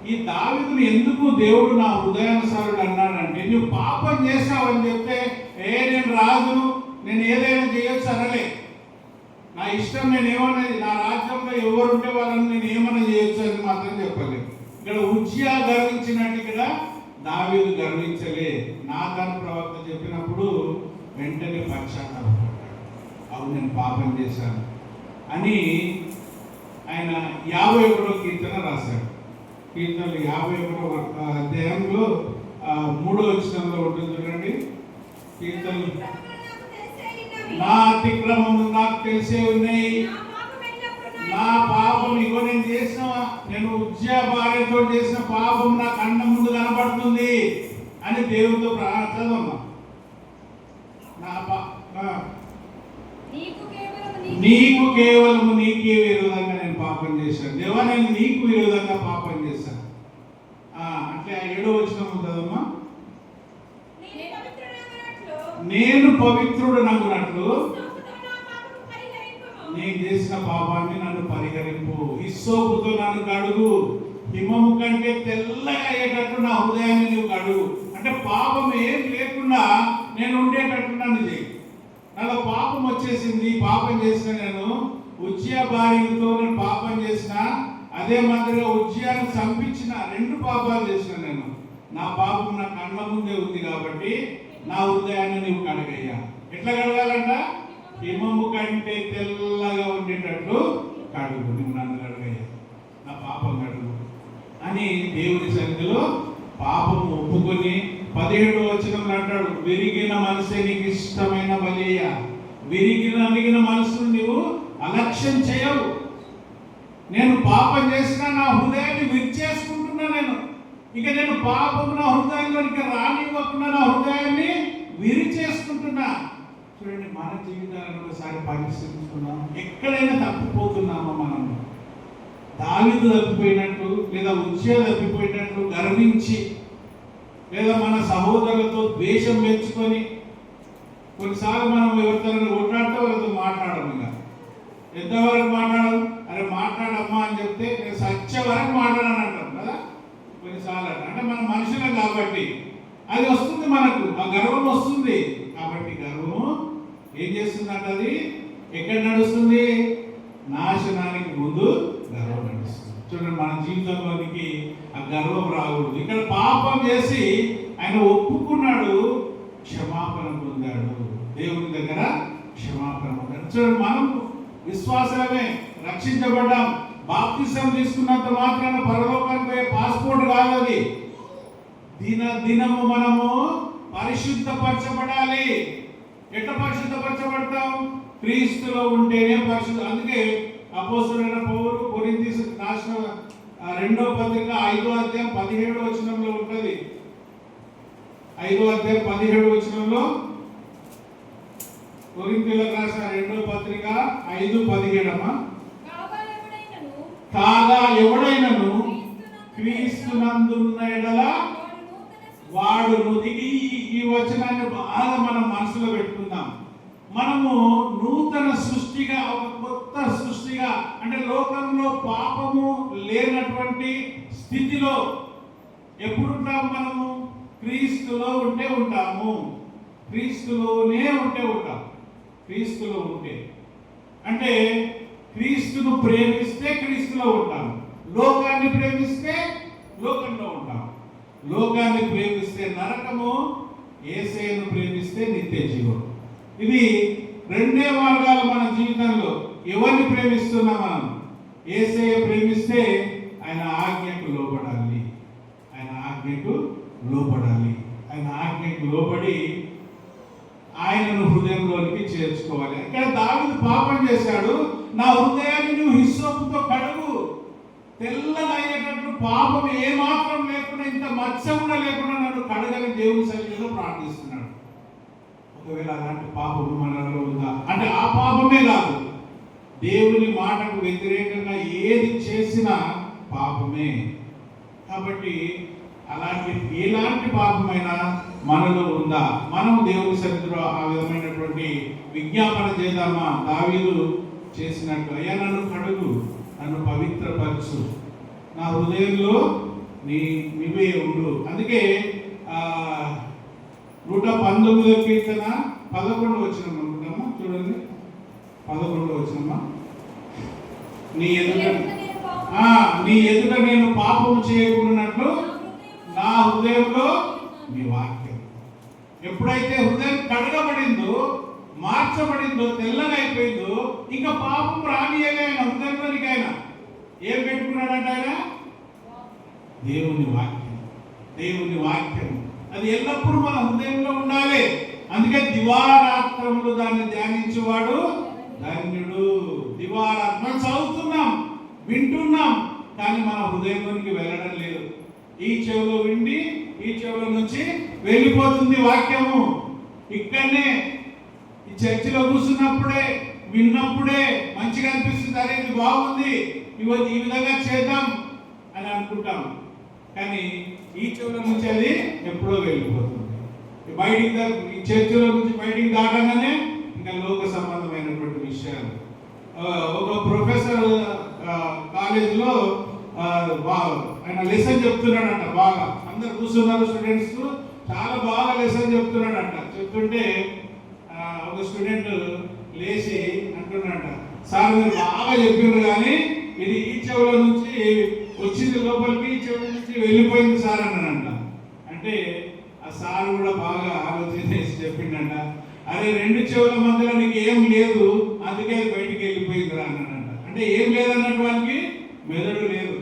ఈ దావీదును ఎందుకు దేవుడు నా హృదయానుసారుడు అన్నాడంటే, నువ్వు పాపం చేస్తావని చెప్తే నేను రాజును, నేను ఏదైనా చేయొచ్చు అనలే. నా ఇష్టం, నేను ఏమన్నది, నా రాజ్యంలో ఎవరుంటే వాళ్ళని నేను ఏమన్నా చేయొచ్చు అని మాత్రం చెప్పలేదు. ఇక్కడ ఉజ్జియా గర్వించినట్టు ఇక్కడ దావీదు గర్వించలే. నాతాను ప్రవక్త చెప్పినప్పుడు వెంటనే పశ్చాత్తాపడ్డాడు. అవును, నేను పాపం చేశాను అని ఆయన 51వ కీర్తన రాశాడు. కీర్తనలు 51వ అధ్యాయంలో 3వ వచనంలో ఉంటుంది చూడండి. కీర్తనలు, నా అతిక్రమములు నాకు తెలిసే ఉన్నాయి, నా పాపం ఇగో నేను ఉజ్జియా భార్యతో చేసిన పాపం నా కళ్ళ ముందు కనబడుతుంది అని దేవుడితో చదవమ్మా. నీకు కేవలం నీకే విరోధంగా నేను పాపం చేశాను దేవా, నేను నీకు విరోధంగా పాపం చేశాను. అంటే 7వ వచనం చదవమ్మా. నేను పవిత్రుడు నగునట్లు నేను చేసిన పాపాన్ని నన్ను పరిహరింపు, హిస్సోపుతో నన్ను కడుగు, హిమము కంటే తెల్లగా అయ్యేటట్టు నా హృదయాన్ని నువ్వు కడుగు. అంటే పాపం ఏం లేకుండా నేను ఉండేటట్టు నన్ను చేయి. నాలో పాపం వచ్చేసింది, పాపం చేసిన నేను ఉజ్జియా భార్యతో నేను పాపం చేసిన, అదే మాదిరిగా ఉజ్జియాను చంపించిన 2 పాపాలు చేసిన నేను. నా పాపం నా కళ్ళ ముందే ఉంది కాబట్టి నా హృదయాన్ని నువ్వు కడగయ్యా. ఎట్లా కడగాలంట? హిమము కంటే తెల్లగా ఉండేటట్లు కడుగు, నువ్వు నన్ను కడగయ్యా, నా పాపం కడుగు అని దేవుని సన్నిధిలో పాపం ఒప్పుకొని 17వ వచనంలో అంటాడు, విరిగిన మనసే నీకు ఇష్టమైన బలియ, విరిగిన మనసును నీవు అలక్ష్యం చేయవు. నేను పాపం చేసినా నా హృదయాన్ని విరిచేసుకుంటున్నా. నేను పాపం నా హృదయంలోనికి రానివ్వకుండా నా హృదయాన్ని విరిచేసుకుంటున్నా. చూడండి, మన జీవితాలను ఒకసారి పరిశీలించుకున్నాం. ఎక్కడైనా తప్పిపోతున్నామా మనం? దావీదు తప్పిపోయినట్టు, లేదా ఉజ్జియా తప్పిపోయినట్టు గర్వించి, లేదా మన సహోదరులతో ద్వేషం పెంచుకొని, కొన్నిసార్లు మనం ఎవరితో కొట్లాడితే వాళ్ళతో మాట్లాడము. ఇక ఎంతవరకు మాట్లాడము? అరే మాట్లాడమ్మా అని చెప్తే నేను సత్య వరకు మాట్లాడని అంటాం కదా కొన్నిసార్లు. అంటే మనం మనుషులం కాబట్టి అది వస్తుంది, మనకు ఆ గర్వం వస్తుంది. కాబట్టి గర్వము ఏం చేస్తుందంటే అది ఎక్కడ నడుస్తుంది? నాశనానికి ముందు గర్వం నడుస్తుంది. చూడండి, మన జీవితంలోనికి ఆ గర్వం రాకూడదు. ఇక్కడ పాపం చేసి ఆయన ఒప్పుకున్నాడు, క్షమాపణ పొందాడు, దేవుని దగ్గర క్షమాపణ పొందాడు. చూడండి, మనం విశ్వాసమే రక్షించబడ్డాం. బాప్తిసం తీసుకున్నంత మాత్రాన పరలోకానికి పోయే పాస్పోర్ట్ కాదు అది. దినము మనము పరిశుద్ధపరచబడాలి. ఎట్లా పరిశుద్ధపరచబడతాం? క్రీస్తులో ఉంటేనే పరిశుద్ధ. అందుకే అపోస్తలుడైన పౌలు కొరింథీయులకు రాసిన 2వ పత్రిక 5వ అధ్యాయం 17వ వచనంలో ఉంటుంది. 5వ అధ్యాయం 17వ వచనంలో కొరింథీయులకు రాసిన 2వ పత్రిక 5:17 కాగా ఎవడైనను క్రీస్తునందున్న ఎడల వాడు నుదిగి. ఈ వచనాన్ని బాగా మనం మనసులో పెట్టుకుందాం. మనము నూతన సృష్టిగా, ఒక కొత్త సృష్టిగా, అంటే లోకంలో పాపము లేనటువంటి స్థితిలో ఎప్పుడు ఉంటాము? మనము క్రీస్తులో ఉంటే ఉంటాము. క్రీస్తులోనే ఉంటాం. క్రీస్తులో ఉంటే అంటే క్రీస్తును ప్రేమిస్తే క్రీస్తులో ఉంటాము. లోకాన్ని ప్రేమిస్తే లోకంలో ఉంటాం. లోకాన్ని ప్రేమిస్తే నరకము, యేసయ్యను ప్రేమిస్తే నిత్య జీవం. ఇది రెండే మార్గాలు మన జీవితంలో. ఎవరిని ప్రేమిస్తున్నాం మనం? యేసయ్య ప్రేమిస్తే ఆయన ఆజ్ఞకు లోబడాలి. ఆయన ఆజ్ఞకు లోబడి ఆయనను హృదయంలోనికి చేర్చుకోవాలి. ఇక్కడ దావీదు పాపం చేశాడు. నా హృదయాన్ని నువ్వు హిస్సోపుతో కడుగు, తెల్లగా అయ్యేటట్టు, పాపం ఏమాత్రం లేకుండా, ఇంత మచ్చ కూడా లేకుండా నన్ను కడగని దేవుని సన్నిధిలో ప్రార్థిస్తున్నాడు. ఒకవేళ అలాంటి పాపము మనలో ఉందా అంటే ఆ పాపమే కాదు, దేవుని మాటకు వ్యతిరేకంగా ఏది చేసినా పాపమే. కాబట్టి ఎలాంటి పాపమైనా మనలో ఉందా? మనం దేవుని సన్నిధిలో ఆ విధమైనటువంటి విజ్ఞాపన చేద్దామా? దావీదు చేసినట్టు, అయ్యా నన్ను కడుగు, నన్ను పవిత్రపరచు, నా హృదయంలో నీవే ఉండు. అందుకే 119వ కీర్తన 11వ వచనం అనుకుంటామా? చూడండి, 11వ వచనమా, నీ ఎదుట నేను పాపము చేయకున్నట్లు నా హృదయంలో నీ వాక్యం. ఎప్పుడైతే హృదయం కడగబడిందో, మార్చబడిందో, తెల్లగా అయిపోయిందో, ఇంకా పాపం రానియలే ఆయన హృదయంలోనికి. ఆయన ఏం పెట్టుకున్నాడంట? ఆయన దేవుని వాక్యం. అది ఎల్లప్పుడూ మన హృదయంలో ఉండాలి. అందుకే దివారాత్రములు దాన్ని ధ్యానించేవాడు ధన్యుడు. దివారాత్రం చదువుతున్నాం, వింటున్నాం, కానీ మన హృదయంలోనికి వెళ్ళడం లేదు. ఈ చెవిలో విండి ఈ చెవిలో నుంచి వెళ్ళిపోతుంది వాక్యము. ఇక్కడనే ఈ చర్చిలో కూర్చున్నప్పుడే, విన్నప్పుడే మంచిగా అనిపిస్తుంది, అరే ఇది బాగుంది, ఇవన్నీ ఈ విధంగా చేద్దాం అని అనుకుంటాం. కానీ ఈ చెవుల నుంచి అది ఎప్పుడో వెళ్ళిపోతుంది. ఈ చర్చిలో నుంచి బయటికి దాటగానే ఇంకా లోక సంబంధమైనటువంటి విషయాలు. ఒక ప్రొఫెసర్ కాలేజీలో ఆయన లెసన్ చెప్తున్నాడంట. బాగా అందరు కూర్చున్నారు స్టూడెంట్స్, చాలా బాగా లెసన్ చెప్తున్నాడంట. చెప్తుంటే ఒక స్టూడెంట్ లేచి అంటున్నాడంట, సార్ మీరు బాగా చెప్పారు కానీ ఇది ఈ చెవుల నుంచి వచ్చింది లోపలికి, ఈ చెవుల నుంచి వెళ్ళిపోయింది సార్ అన్నాడంట. అంటే ఆ సార్ కూడా బాగా ఆలోచన చేసి చెప్పిండంట, అరే 2 చెవుల మధ్యలో నీకు ఏం లేదు, అందుకే బయటికి వెళ్ళిపోయిందిరా అన్నాడంట. అంటే ఏం లేదన్నట్టు వానికి మెదడు లేదు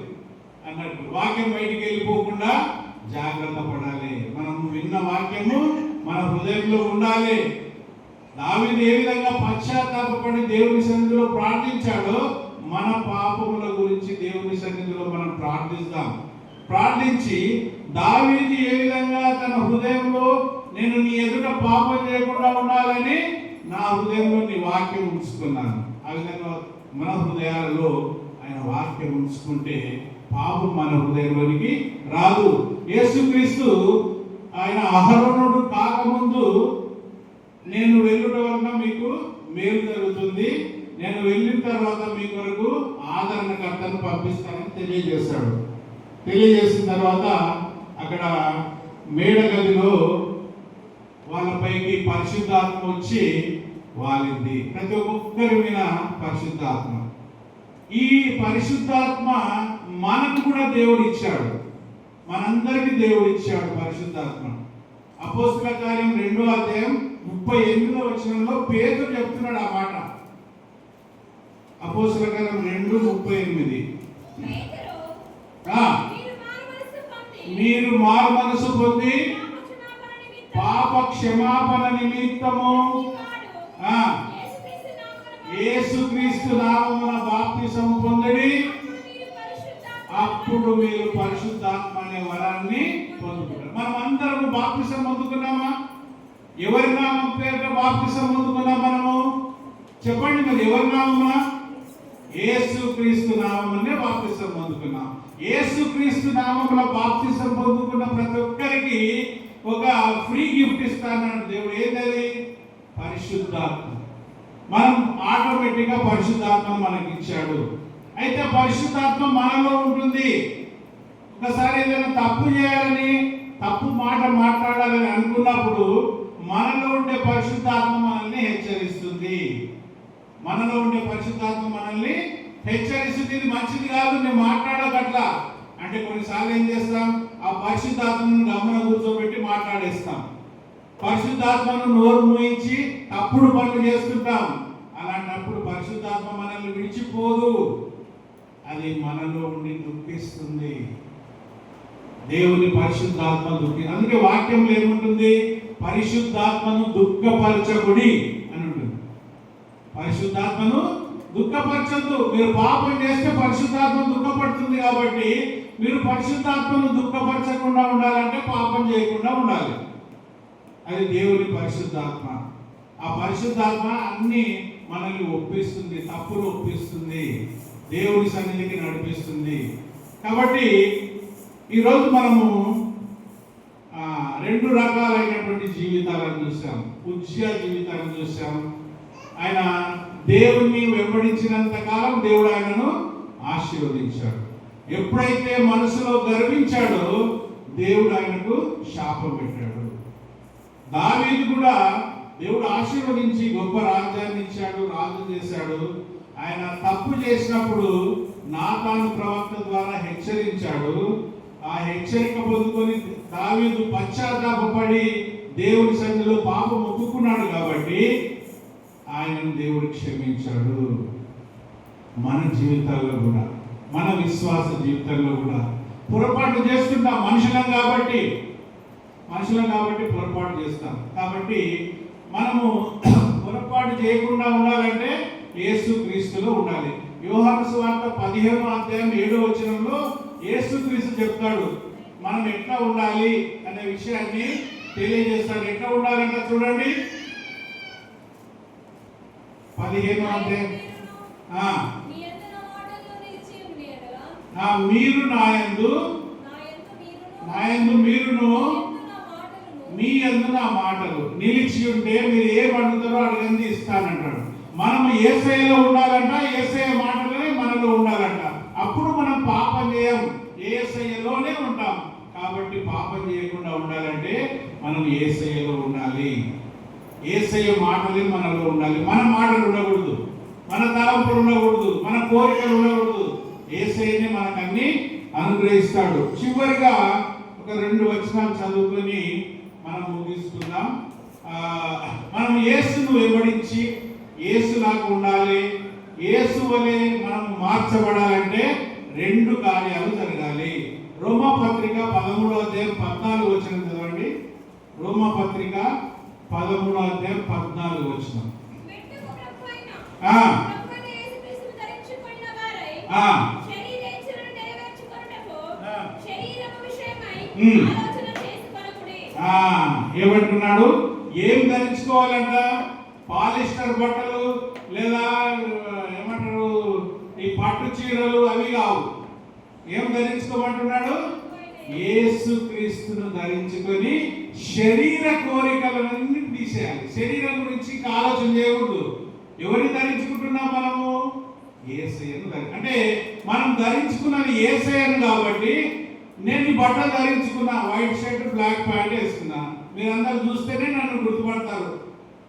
అన్నట్టు. వాక్యం బయటికి వెళ్ళిపోకుండా జాగ్రత్త పడాలి. మనం విన్న వాక్యము మన హృదయంలో ఉండాలి. దావీదు ఏ విధంగా పశ్చాత్తాపపడి దేవుని సన్నిధిలో ప్రార్థించాడో మన పాపముల గురించి దేవుని సన్నిధిలో మనం ప్రార్థిస్తాం. ప్రార్థించి దావీదు ఏ విధంగా తన హృదయంలో నేను నీ ఎదుట పాపం చేయకుండా ఉండాలని నా హృదయంలో నీ వాక్యం ఉంచుకున్నాను. ఆ విధంగా మన హృదయాలలో ఆయన వాక్యం ఉంచుకుంటే పాపం మన హృదయంలోనికి రాదు. యేసుక్రీస్తు ఆయన అహరోనుడు కాకముందు నేను వెళ్ళుట వలన మీకు మేలు జరుగుతుంది, నేను వెళ్ళిన తర్వాత మీ కొరకు ఆదరణకర్తను పంపిస్తానని తెలియజేశాడు. తెలియజేసిన తర్వాత అక్కడ మేడగదిలో వాళ్ళపైకి పరిశుద్ధాత్మ వచ్చి వాలింది. ప్రతి ఒక్కరి మీద పరిశుద్ధాత్మ. ఈ పరిశుద్ధాత్మ మనకు కూడా దేవుడు ఇచ్చాడు, మనందరికీ దేవుడు ఇచ్చాడు పరిశుద్ధాత్మ. అపోస్తల కార్యం 2వ అధ్యాయం 38వ వచనంలో పేతురు చెప్తున్నాడు ఆ మాట. అపోస్తల కార్యం 2:38. మీరు మారు మనసు పొంది పాప క్షమాపణ నిమిత్తము యేసుక్రీస్తు నామమున బాప్తిసము పొందడి, అప్పుడు మీరు పరిశుద్ధాత్మ అనే వరాన్ని పొందుకుంటారు. మనం అందరం బాప్తిసం పొందుకున్నామా? ఎవరి నామం పేరుతో బాప్తిసం పొందుకున్నాం మనము? చెప్పండి మరి, ఎవరి నామమున? యేసుక్రీస్తు నామమునే బాప్తిసం పొందుకున్నాం. యేసుక్రీస్తు నామమున బాప్తిసం పొందుకున్న ప్రతి ఒక్కరికి ఒక ఫ్రీ గిఫ్ట్ ఇస్తానన్నాడు దేవుడు. ఏంటది? పరిశుద్ధాత్మ. మనం ఆటోమేటిక్గా పరిశుద్ధాత్మ మనకి ఇచ్చాడు. అయితే పరిశుద్ధాత్మ మనలో ఉంటుంది. ఒకసారి ఏదైనా తప్పు చేయాలని, తప్పు మాట మాట్లాడాలని అనుకున్నప్పుడు మనలో ఉండే పరిశుద్ధాత్మ మనల్ని హెచ్చరిస్తుంది. మనలో ఉండే పరిశుద్ధాత్మ మనల్ని హెచ్చరిస్తుంది. ఇది మంచిది కాదు, నేను మాట్లాడకట్లా అంటే కొన్నిసార్లు ఏం చేస్తాం? ఆ పరిశుద్ధాత్మను గమన కూర్చోబెట్టి మాట్లాడేస్తాం. పరిశుద్ధాత్మను నోరు మూయించి తప్పుడు పనులు చేస్తుంటాం. అలాంటప్పుడు పరిశుద్ధాత్మ మనల్ని విడిచిపోదు, అది మనలో ఉండి దుఃఖిస్తుంది. దేవుని పరిశుద్ధాత్మ దుఃఖి. అందుకే వాక్యంలో ఏముంటుంది? పరిశుద్ధాత్మను దుఃఖపరచకుడి అని ఉంటుంది. పరిశుద్ధాత్మను దుఃఖపరచద్దు. మీరు పాపం చేస్తే పరిశుద్ధాత్మ దుఃఖపడుతుంది. కాబట్టి మీరు పరిశుద్ధాత్మను దుఃఖపరచకుండా ఉండాలంటే పాపం చేయకుండా ఉండాలి. అది దేవుని పరిశుద్ధాత్మ. ఆ పరిశుద్ధాత్మ అన్ని మనల్ని ఒప్పిస్తుంది, తప్పులు ఒప్పిస్తుంది, దేవుని సన్నిధికి నడిపిస్తుంది. కాబట్టి ఈరోజు మనము 2 రకాలైనటువంటి జీవితాలను చూసాం. ఉజ్జయ జీవితాలను చూసాం. ఆయన దేవుణ్ణి వెంబడించినంత కాలం దేవుడు ఆయనను ఆశీర్వదించాడు. ఎప్పుడైతే మనసులో గర్వించాడో దేవుడు ఆయనకు శాపం పెట్టాడు. దావీదు కూడా దేవుడు ఆశీర్వదించి గొప్ప రాజ్యాన్ని ఇచ్చాడు, రాజు చేశాడు. ఆయన తప్పు చేసినప్పుడు నాతాను ప్రవక్త ద్వారా హెచ్చరించాడు. ఆ హెచ్చరిక పొందుకొని దావీదు పశ్చాత్తాపపడి దేవుని సన్నిధిలో పాపం ఒప్పుకున్నాడు. కాబట్టి ఆయనను దేవుడు క్షమించాడు. మన జీవితాల్లో కూడా, మన విశ్వాస జీవితంలో కూడా పొరపాటు చేస్తుంటాం. మనుషులం కాబట్టి పొరపాటు చేస్తాం. కాబట్టి మనము పొరపాటు చేయకుండా ఉండాలంటే యేసుక్రీస్తులో ఉండాలి. యోహాను సువార్త 15వ అధ్యాయం 7వ వచనంలో యేసుక్రీస్తు చెప్తాడు మనం ఎట్లా ఉండాలి అనే విషయాన్ని తెలియజేస్తాడు. ఎట్లా ఉండాలంటే చూడండి, 15వ అధ్యాయం. మీరు నాయందు మీరును మీ యందు నా మాటలు నిలిచి ఉంటే మీరు ఏం అడుగుతారో అడగండి ఇస్తానంటాడు. మనం యేసయ్యలో ఉండాలంట, యేసయ్య మాటలే మనలో ఉండాలంట. అప్పుడు మనం పాపం చేయం, యేసయ్యలోనే ఉంటాం. కాబట్టి పాపం చేయకుండా ఉండాలంటే మనం యేసయ్యలో ఉండాలి. యేసయ్య మాటలే మనలో ఉండాలి. మన మాటలు ఉండకూడదు, మన తలంపులు ఉండకూడదు, మన కోరికలు ఉండకూడదు. యేసయ్యనే మనకన్నీ అనుగ్రహిస్తాడు. చివరిగా ఒక 2 వచనాలు చదువుకొని మనం ముగిస్తున్నాం. మనం యేసును వెంబడించి యేసులాగా ఉండాలి. యేసు వలె మనం మార్చబడాలంటే 2 కార్యాలు జరగాలి. రోమా పత్రిక 13వ అధ్యాయం 14వ వచనం చదవండి. రోమా పత్రిక 13వ అధ్యాయం 14 వచనం. మెట్టుకు ప్రభువైన ఆ ప్రభువైన యేసుక్రీస్తును ధరించుకొనిన వారై ఆ శరీరేచ్ఛలను నెరవేర్చుకొనుటకు ఆ. శరీరము విషయమై ఉమ్. ఆలోచన చేసుకొనుకుడి. ఏమంటున్నాడు? ఏం ధరించుకోవాలంట? పాలిస్టర్ బట్టలు లేదా ఏమంటారు ఈ పట్టు చీరలు అవి కావు. ఏం ధరించుకోమంటున్నాడు? యేసుక్రీస్తును ధరించుకొని శరీర కోరికలన్నీ తీసేయాలి. శరీరం గురించి ఆలోచన చేయకూడదు. ఎవరిని ధరించుకుంటున్నాం మనము? యేసయ్యను అంటే మనం ధరించుకున్నది యేసయ్యను కాబట్టి నేను ఈ బట్టలు ధరించుకున్నా, వైట్ షర్ట్ బ్లాక్ ప్యాంట్ వేసుకున్నా. మీరందరూ చూస్తేనే నన్ను గుర్తుపడతారు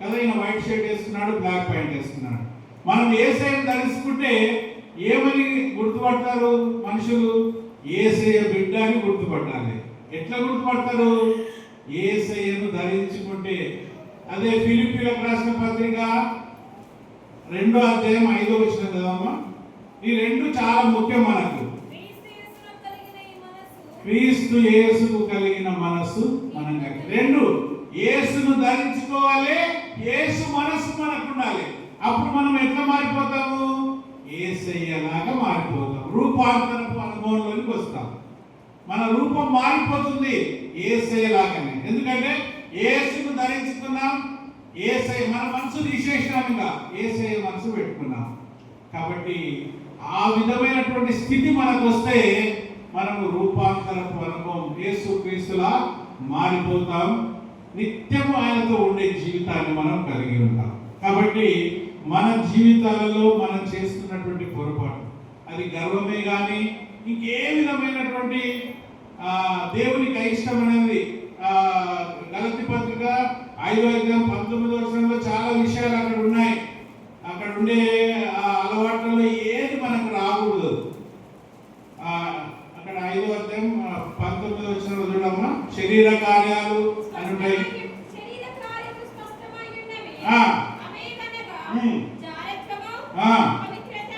కదా, ఈయన వైట్ షర్ట్ వేసుకున్నాడు, బ్లాక్ ప్యాంట్ వేసుకున్నాడు. మనం యేసయ్యను ధరించుకుంటే ఏమని గుర్తుపడతారు మనుషులు? యేసయ్య బిడ్డ అని గుర్తుపట్టాలి. ఎట్లా గుర్తుపడతారు? యేసయ్యను ధరించుకుంటే. అదే ఫిలిప్పీలకు రాసిన పత్రిక 2వ అధ్యాయం 5వ వచనం కదమ్మా. ఈ రెండు చాలా ముఖ్యం మనకు. క్రీస్తు యేసుకు కలిగిన మనస్సు మనం కలిగి. రెండు, యేసును ధరించుకోవాలి, యేసు మనస్సు మనకు ఉండాలి. అప్పుడు మనం ఎట్లా మారిపోతాము? యేసయ్యలాగా మారిపోతాం. రూపాంతరపు అనుభవంలోనికి వస్తాం. మన రూపం మారిపోతుంది యేసయ్యలాగానే. ఎందుకంటే యేసును ధరించుకున్నాం, యేసయ్య మన మనసు తీసేసినాం, ఇంకా యేసయ్య మనసు పెట్టుకున్నాం. కాబట్టి ఆ విధమైనటువంటి స్థితి మనకు వస్తే మనము రూపాంతరపు అనుభవం యేసుక్రీస్తులా మారిపోతాం. నిత్యము ఆయనతో ఉండే జీవితాన్ని మనం కలిగి ఉంటాం. కాబట్టి మన జీవితాలలో మనం చేస్తున్నటువంటి పొరపాటు, అది గర్వమే కానీ ఇంకే విధమైనటువంటి దేవునికి అయిష్టమైనది. గలతీ పత్రిక 5వ అధ్యాయం 19వ వచనంలో చాలా విషయాలు అక్కడ ఉన్నాయి. అక్కడ ఉండే అలవాట్లలో ఏది మనకు రాకూడదు. అక్కడ 5వ అధ్యాయం 19వ వచనంలో చూడమ్మా, శరీర కార్యాలు అని ఉంటాయి.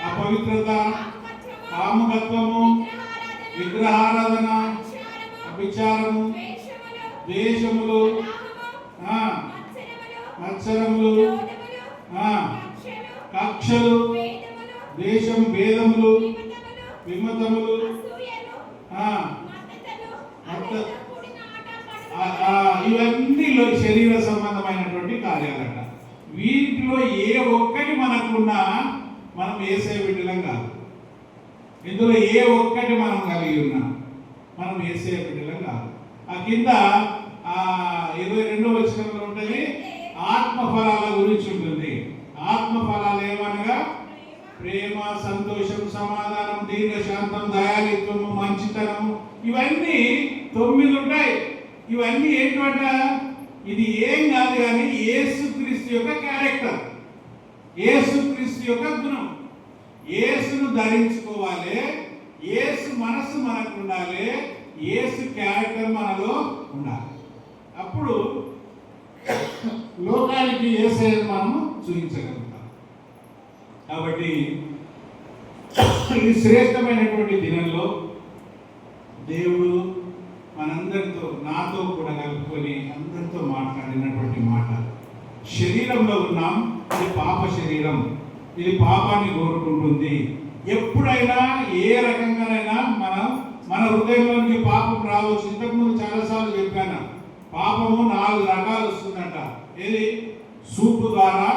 అపవిత్రత, కాముకత్వము, విగ్రహారాధన, అభిచారము, ద్వేషములు, మత్సరములు, కక్షలు, ద్వేషం, భేదములు, విమతములు, ఇవన్నీ శరీర సంబంధమైనటువంటి కార్యాలట. వీటిలో ఏ ఒక్కటి మనకున్నా మనం యేసయ్య బిడ్డలం కాదు. ఇందులో ఏ ఒక్కటి మనం కలిగి ఉన్నా మనం యేసయ్య బిడ్డలం కాదు. ఆ కింద 22వ వచనంలో ఉంటుంది, ఆత్మఫలాల గురించి ఉంటుంది. ఆత్మఫలాలు ఏమనగా ప్రేమ, సంతోషం, సమాధానం, దీర్ఘశాంతం, దయాళిత్వము, మంచితనము, ఇవన్నీ 9 ఉంటాయి. ఇవన్నీ ఏంటంట? ఇది ఏం కాదు కానీ యేసుక్రీస్తు యొక్క క్యారెక్టర్, యేసుక్రీస్తు యొక్క గుణం. యేసును ధరించుకోవాలి, యేసు మనస్సు మనకు ఉండాలి, యేసు క్యారెక్టర్ మనలో ఉండాలి. అప్పుడు లోకానికి యేసయ్యను మనము చూపించగలుగుతాం. కాబట్టి ఈ శ్రేష్టమైనటువంటి దినంలో దేవుడు మనందరితో, నాతో కూడా కలుపుకొని అందరితో మాట్లాడినటువంటి మాట, శరీరంలో ఉన్నాం, ఇది పాప శరీరం, ఇది పాపాన్ని కోరుకుంటుంది. ఎప్పుడైనా ఏ రకంగానైనా మన హృదయంలోనికి పాపం రావచ్చు. ఇంతకుముందు చాలాసార్లు చెప్పాను, పాపము 4 రకాలు వస్తుందట. ఏది? చూపు ద్వారా,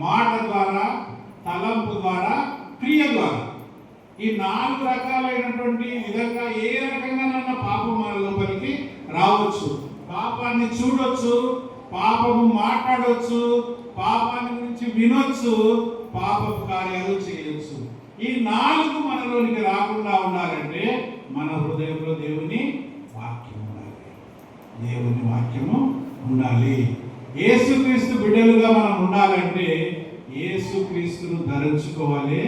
మాట ద్వారా, తలంపు ద్వారా, క్రియ ద్వారా. ఈ 4 రకాలైనటువంటి విధంగా ఏ రకంగానైనా పాపం మన లోపలికి రావచ్చు. పాపాన్ని చూడొచ్చు, పాపము మాట్లాడవచ్చు, పాపాన్ని గురించి వినొచ్చు, పాపపు కార్యాలు చేయొచ్చు. ఈ 4 మనలోనికి రాకుండా ఉండాలంటే మన హృదయంలో దేవుని వాక్యం ఉండాలి. దేవుని వాక్యము ఉండాలి. యేసుక్రీస్తు బిడ్డలుగా మనం ఉండాలంటే యేసుక్రీస్తును ధరించుకోవాలి,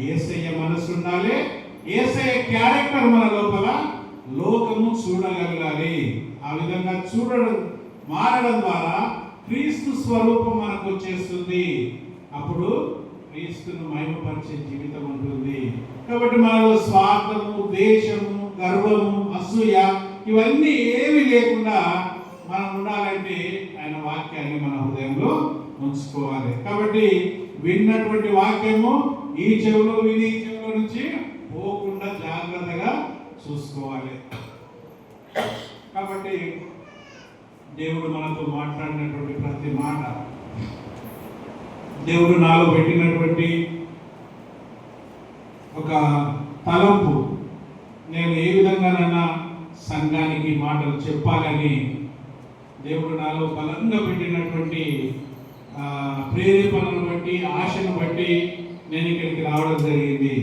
యేసయ్య మనసు ఉండాలి, యేసయ్య క్యారెక్టర్ మన లోపల లోకము చూడగలగాలి. ఆ విధంగా మారడం ద్వారా క్రీస్తు స్వరూపం మనకు వచ్చేస్తుంది. అప్పుడు క్రీస్తును మహిమపరిచే జీవితం ఉంటుంది. కాబట్టి మనలో స్వార్థము, ద్వేషము, గర్వము, అసూయ ఇవన్నీ ఏవి లేకుండా మనం ఉండాలంటే ఆయన వాక్యాన్ని మన హృదయంలో ఉంచుకోవాలి. కాబట్టి విన్నటువంటి వాక్యము ఈ చెవులో విని ఈ చెవులో నుంచి పోకుండా జాగ్రత్తగా చూసుకోవాలి. కాబట్టి దేవుడు మనతో మాట్లాడినటువంటి ప్రతి మాట, దేవుడు నాలో పెట్టినటువంటి ఒక తలంపు, నేను ఏ విధంగానైనా సంఘానికి మాటలు చెప్పాలని దేవుడు నాలో బలంగా పెట్టినటువంటి ప్రేరేపణను బట్టి, ఆశను బట్టి నేను ఇక్కడికి రావడం జరిగింది.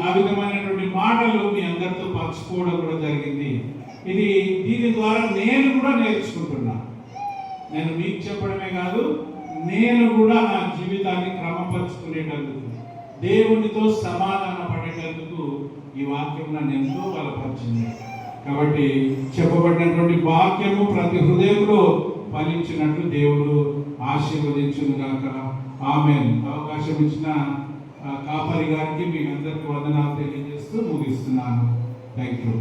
ఆ విధమైనటువంటి మాటలు మీ అందరితో పంచుకోవడం కూడా జరిగింది. దీని ద్వారా నేను కూడా నేర్చుకుంటున్నా. నేను మీకు చెప్పడమే కాదు, నేను కూడా నా జీవితాన్ని క్రమపరుచుకునేటందుకు, దేవునితో సమాధాన పడేటందుకు ఈ వాక్యం నన్ను ఎంతో బలపరిచింది. కాబట్టి చెప్పబడినటువంటి వాక్యము ప్రతి హృదయంలో ఫలించినట్లు దేవుడు ఆశీర్వదించును గాక. ఆమేన్. అవకాశం ఇచ్చిన కాపరి గారికి మీ అందరికీ వందనాలు తెలియజేస్తూ ముగిస్తున్నాను. Thank you.